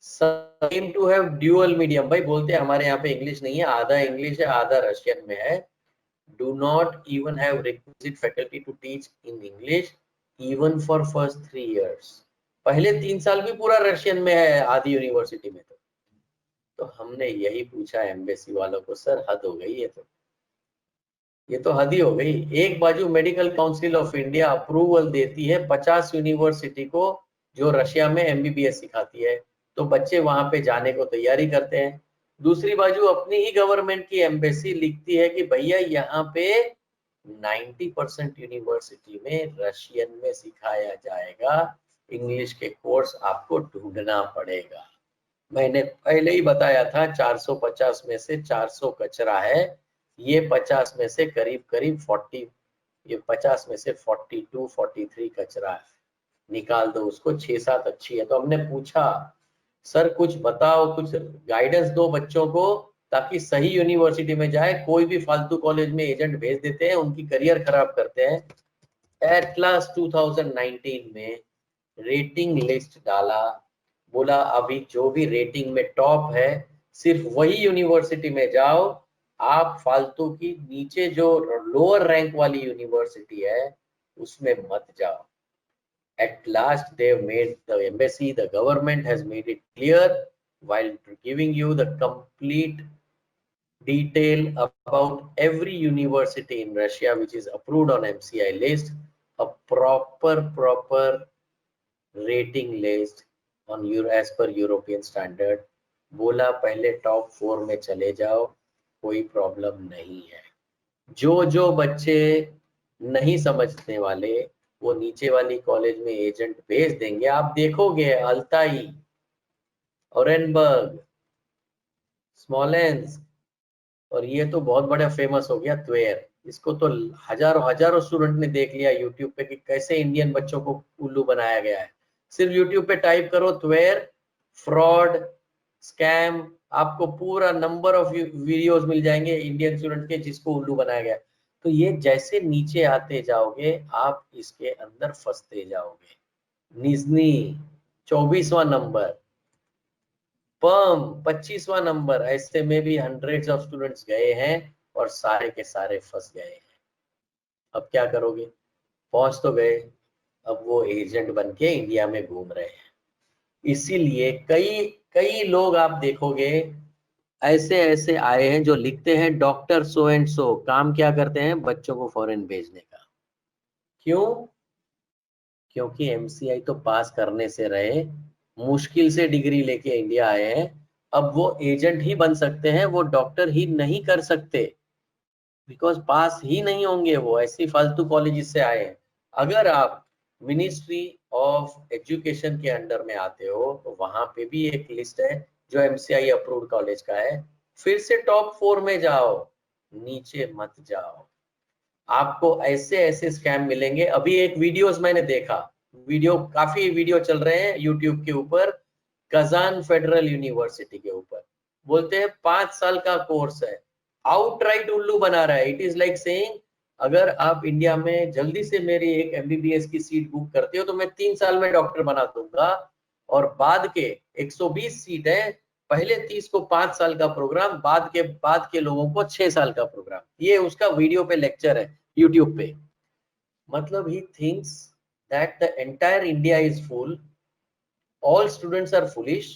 Same to have dual medium, भाई बोलते हैं हमारे यहाँ पे इंग्लिश नहीं है, आधा इंग्लिश है आधा रशियन में है। Do not even have requisite faculty to teach in English even for first 3 years. पहले 3 साल भी पूरा रशियन में है आदि यूनिवर्सिटी में। तो हमने यही पूछा एम्बेसी वालों को, सर हद हो गई, ये तो हद ही हो गई। एक बाजू medical council of India approval देती है 50 यूनिवर्सिटी को जो रशिया में एमबीबीएस सिखाती है, तो बच्चे वहां पे जाने को तैयारी करते हैं। दूसरी बाजू अपनी ही गवर्नमेंट की एम्बेसी लिखती है कि भैया यहाँ पे 90% यूनिवर्सिटी में रशियन में सिखाया जाएगा, इंग्लिश के कोर्स आपको ढूंढना पड़ेगा। मैंने पहले ही बताया था 450 में से 400 कचरा है, ये 50 में से करीब करीब 40, ये 50 में से 42 43 कचरा है, निकाल दो उसको, 6-7 अच्छी है। तो हमने पूछा सर कुछ बताओ, कुछ गाइडेंस दो बच्चों को ताकि सही यूनिवर्सिटी में जाए, कोई भी फालतू कॉलेज में एजेंट भेज देते हैं, उनकी करियर खराब करते हैं। एट लास्ट 2019 में रेटिंग लिस्ट डाला, बोला अभी जो भी रेटिंग में टॉप है सिर्फ वही यूनिवर्सिटी में जाओ, आप फालतू की नीचे जो लोअर रैंक वाली यूनिवर्सिटी है उसमें मत जाओ। At last they have made, the embassy, the government has made it clear while giving you the complete detail about every university in Russia which is approved on MCI list, a proper rating list on as per European standard. बोला पहले टॉप 4 में चले जाओ, कोई प्रॉब्लम नहीं है। जो जो बच्चे नहीं समझने वाले वो नीचे वाली कॉलेज में एजेंट भेज देंगे, आप देखोगे अल्ताई, ओरेनबर्ग, स्मॉलेंस्क, और ये तो बहुत बड़ा फेमस हो गया त्वेर। इसको तो हजारों हजारों स्टूडेंट ने देख लिया यूट्यूब पे कि कैसे इंडियन बच्चों को उल्लू बनाया गया है। सिर्फ यूट्यूब पे टाइप करो त्वेर फ्रॉड स्कैम, आपको पूरा नंबर ऑफ वीडियोस मिल जाएंगे इंडियन स्टूडेंट के जिसको उल्लू बनाया गया। तो ये जैसे नीचे आते जाओगे आप इसके अंदर फंसते जाओगे। निजनी 24वां नंबर, पर्म 25वां नंबर, ऐसे में भी हंड्रेड्स ऑफ स्टूडेंट्स गए हैं और सारे के सारे फंस गए हैं। अब क्या करोगे? पहुंच तो गए, अब वो एजेंट बन के इंडिया में घूम रहे हैं। इसीलिए कई कई लोग आप देखोगे ऐसे ऐसे आए हैं जो लिखते हैं डॉक्टर सो एंड सो, काम क्या करते हैं? बच्चों को फॉरेन भेजने का। क्यों? क्योंकि एमसीआई तो पास करने से रहे, मुश्किल से डिग्री लेके इंडिया आए हैं। अब वो एजेंट ही बन सकते हैं, वो डॉक्टर ही नहीं कर सकते, बिकॉज पास ही नहीं होंगे, वो ऐसी फालतू कॉलेज से आए हैं। अगर आप मिनिस्ट्री ऑफ एजुकेशन के अंडर में आते हो तो वहां पे भी एक लिस्ट है जो एमसीआई अप्रूव्ड कॉलेज का है। फिर से टॉप 4 में जाओ, नीचे मत जाओ। आपको ऐसे ऐसे स्कैम मिलेंगे। अभी एक वीडियोस मैंने देखा, काफी वीडियो चल रहे हैं यूट्यूब के ऊपर, कजान फेडरल यूनिवर्सिटी के ऊपर। बोलते हैं 5 साल का कोर्स है, आउटराइट उल्लू बना रहा है। इट इज लाइक सेइंग अगर आप इंडिया में जल्दी से मेरी एक एमबीबीएस की सीट बुक करते हो तो मैं 3 साल में डॉक्टर बना दूंगा, और बाद के 120 सीट है, पहले 30 को 5 साल का प्रोग्राम, बाद के लोगों को 6 साल का प्रोग्राम। ये उसका वीडियो पे लेक्चर है यूट्यूब पे। मतलब he thinks that the entire India is full, all students are foolish,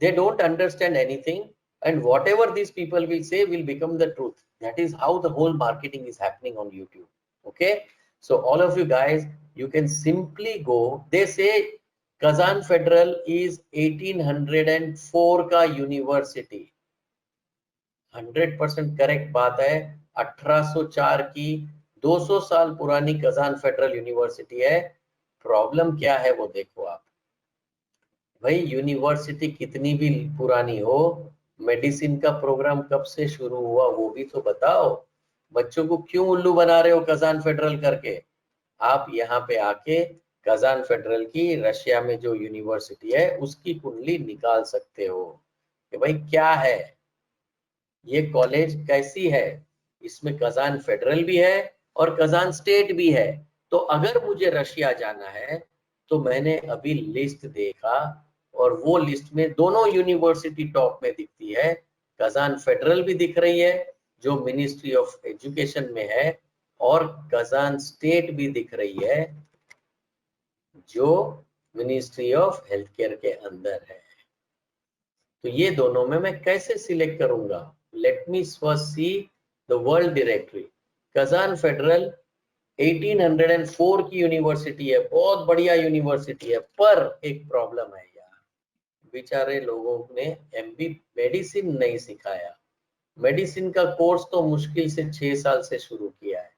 they don't understand anything, and whatever these people will say will become the truth. That is how the whole marketing is happening on YouTube. Okay, so all of you guys, you can simply go, they say Kazan Federal is 1804 का यूनिवर्सिटी, 100% करेक्ट बात है। 1804 की 200 साल पुरानी कजान फेडरल यूनिवर्सिटी है। प्रॉब्लम क्या है वो देखो आप। भाई यूनिवर्सिटी कितनी भी पुरानी हो, मेडिसिन का प्रोग्राम कब से शुरू हुआ वो भी तो बताओ। बच्चों को क्यों उल्लू बना रहे हो कजान फेडरल करके? आप यहाँ पे आके कजान फेडरल की रशिया में जो यूनिवर्सिटी है उसकी कुंडली निकाल सकते हो कि भाई क्या है, ये कॉलेज कैसी है। इसमें कजान फेडरल भी है और कजान स्टेट भी है। तो अगर मुझे रशिया जाना है तो मैंने अभी लिस्ट देखा और वो लिस्ट में दोनों यूनिवर्सिटी टॉप में दिखती है। कजान फेडरल भी दिख रही है जो मिनिस्ट्री ऑफ एजुकेशन में है, और कजान स्टेट भी दिख रही है जो मिनिस्ट्री ऑफ हेल्थ केयर के अंदर है। तो ये दोनों में मैं कैसे सिलेक्ट करूंगा? Let me first see the world directory. Kazan federal 1804 की यूनिवर्सिटी है, बहुत बढ़िया यूनिवर्सिटी है, पर एक प्रॉब्लम है यार, बेचारे लोगों ने एमबी मेडिसिन नहीं सिखाया। मेडिसिन का कोर्स तो मुश्किल से 6 साल से शुरू किया है।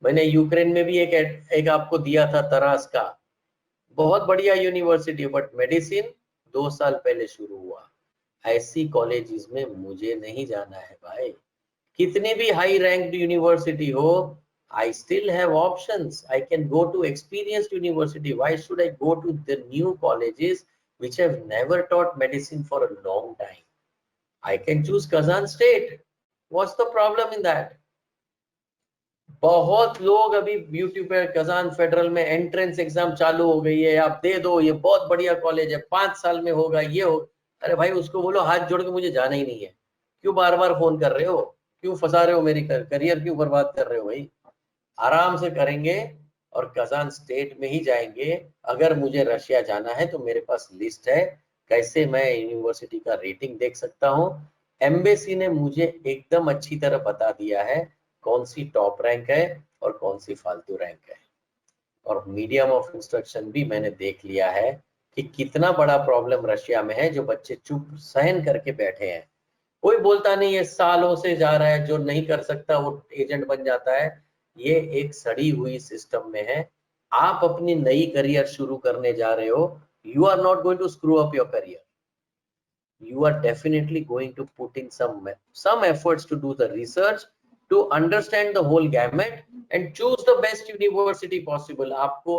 मैंने यूक्रेन में भी एक आपको दिया था तरास का, बहुत बढ़िया यूनिवर्सिटी, बट मेडिसिन 2 साल पहले शुरू हुआ। ऐसी कॉलेजेस में मुझे नहीं जाना है भाई। कितनी भी हाई रैंक्ड यूनिवर्सिटी हो, I still have options. I can go to experienced university. Why should I go to the new colleges which have never taught medicine for a long time? I can choose Kazan State. What's the problem in that? बहुत लोग अभी YouTube पे कजान फेडरल में एंट्रेंस एग्जाम चालू हो गई है, आप दे दो, ये बहुत बढ़िया कॉलेज है, 5 साल में होगा, ये हो। अरे भाई उसको बोलो हाथ जोड़ के मुझे जाना ही नहीं है, क्यों बार बार फोन कर रहे हो, क्यों फंसा रहे हो, मेरी करियर क्यों बर्बाद कर रहे हो भाई? आराम से करेंगे और कजान स्टेट में ही जाएंगे। अगर मुझे रशिया जाना है तो मेरे पास लिस्ट है कैसे मैं यूनिवर्सिटी का रेटिंग देख सकता हूँ। एम्बेसी ने मुझे एकदम अच्छी तरह बता दिया है कौन सी टॉप रैंक है और कौन सी फालतू रैंक है। और मीडियम ऑफ इंस्ट्रक्शन भी मैंने देख लिया है कि कितना बड़ा प्रॉब्लम रशिया में है, जो बच्चे चुप सहन करके बैठे हैं। कोई बोलता नहीं है, सालों से जा रहा है, जो नहीं कर सकता वो एजेंट बन जाता है। ये एक सड़ी हुई सिस्टम में है। आप अपनी नई करियर शुरू करने जा रहे हो, you are not going to screw up your career, you are definitely going to put in some efforts to do the research, to understand the whole gamut and choose the best university possible. आपको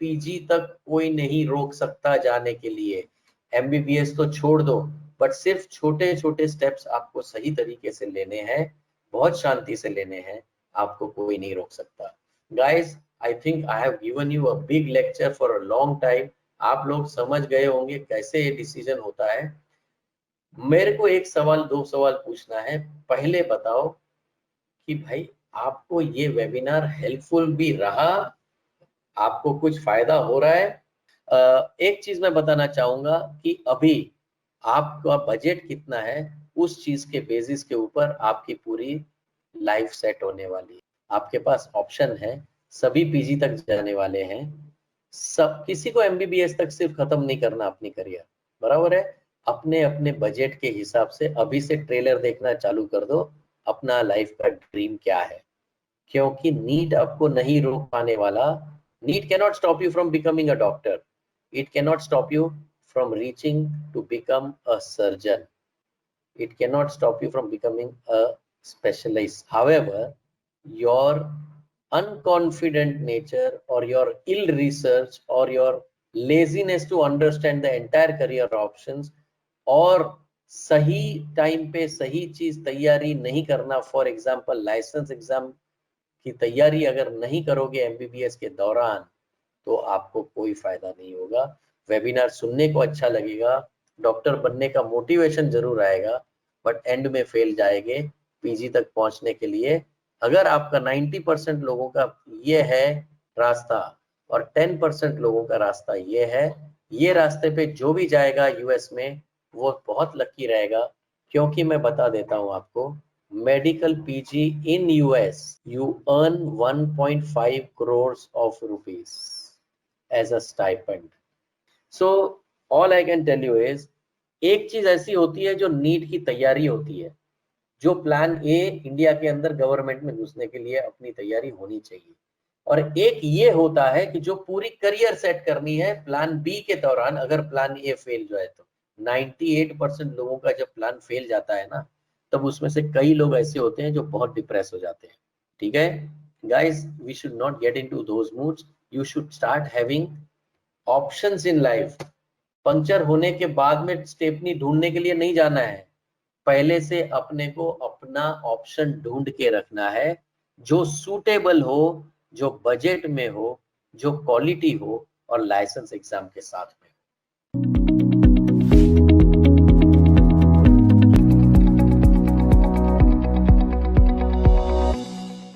पीजी तक कोई नहीं रोक सकता जाने के लिए, एमबीबीएस तो छोड़ दो, बट सिर्फ छोटे छोटे स्टेप्स आपको सही तरीके से लेने हैं, बहुत शांति से लेने हैं, आपको कोई नहीं रोक सकता। Guys, I think I have given you a big lecture for a long time. आप लोग समझ गए होंगे कैसे ये डिसीजन होता है। मेरे को एक सवाल, दो सवाल पूछना है। पहले बताओ कि भाई आपको ये वेबिनार हेल्पफुल भी रहा, आपको कुछ फायदा हो रहा है? एक चीज मैं बताना चाहूंगा कि अभी आपका बजट कितना है, उस चीज के बेसिस के ऊपर आपकी पूरी लाइफ सेट होने वाली है। आपके पास ऑप्शन है, सभी पीजी तक जाने वाले हैं, सब, किसी को एमबीबीएस तक सिर्फ खत्म नहीं करना अपनी करियर, बराबर है। अपने अपने बजट के हिसाब से अभी से ट्रेलर देखना चालू कर दो, अपना लाइफ का ड्रीम क्या है, क्योंकि नीट आपको नहीं रोक पाने वाला। NEET cannot stop you from becoming a doctor, it cannot stop you from reaching to become a surgeon, it cannot stop you from becoming a specialist. However, your unconfident nature or your ill research or your laziness to understand the entire career options और सही टाइम पे सही चीज तैयारी नहीं करना, फॉर एग्जाम्पल लाइसेंस एग्जाम की तैयारी अगर नहीं करोगे एमबीबीएस के दौरान, तो आपको कोई फायदा नहीं होगा। वेबिनार सुनने को अच्छा लगेगा, डॉक्टर बनने का मोटिवेशन जरूर आएगा, बट एंड में फेल जाएंगे पीजी तक पहुंचने के लिए। अगर आपका 90% लोगों का ये है रास्ता और 10% लोगों का रास्ता ये है, ये रास्ते पे जो भी जाएगा यूएस में वो बहुत लकी रहेगा। क्योंकि मैं बता देता हूं आपको, medical PG in US you earn 1.5 crores of rupees as a stipend. So all I can tell you is, एक चीज ऐसी होती है जो नीट की तैयारी होती है, जो प्लान ए इंडिया के अंदर गवर्नमेंट में घुसने के लिए अपनी तैयारी होनी चाहिए, और एक ये होता है कि जो पूरी करियर सेट करनी है प्लान बी के दौरान, अगर प्लान ए फेल जाए तो। 98% लोगों का जब प्लान फेल जाता है ना, तब उसमें से कई लोग ऐसे होते हैं जो बहुत डिप्रेस हो जाते हैं। ठीक है guys, we should not get into those moods, you should start having options in life. Puncture होने के बाद में स्टेपनी ढूंढने के लिए नहीं जाना है, पहले से अपने को अपना ऑप्शन ढूंढ के रखना है, जो सूटेबल हो, जो बजट में हो, जो क्वालिटी हो और लाइसेंस एग्जाम के साथ में हो।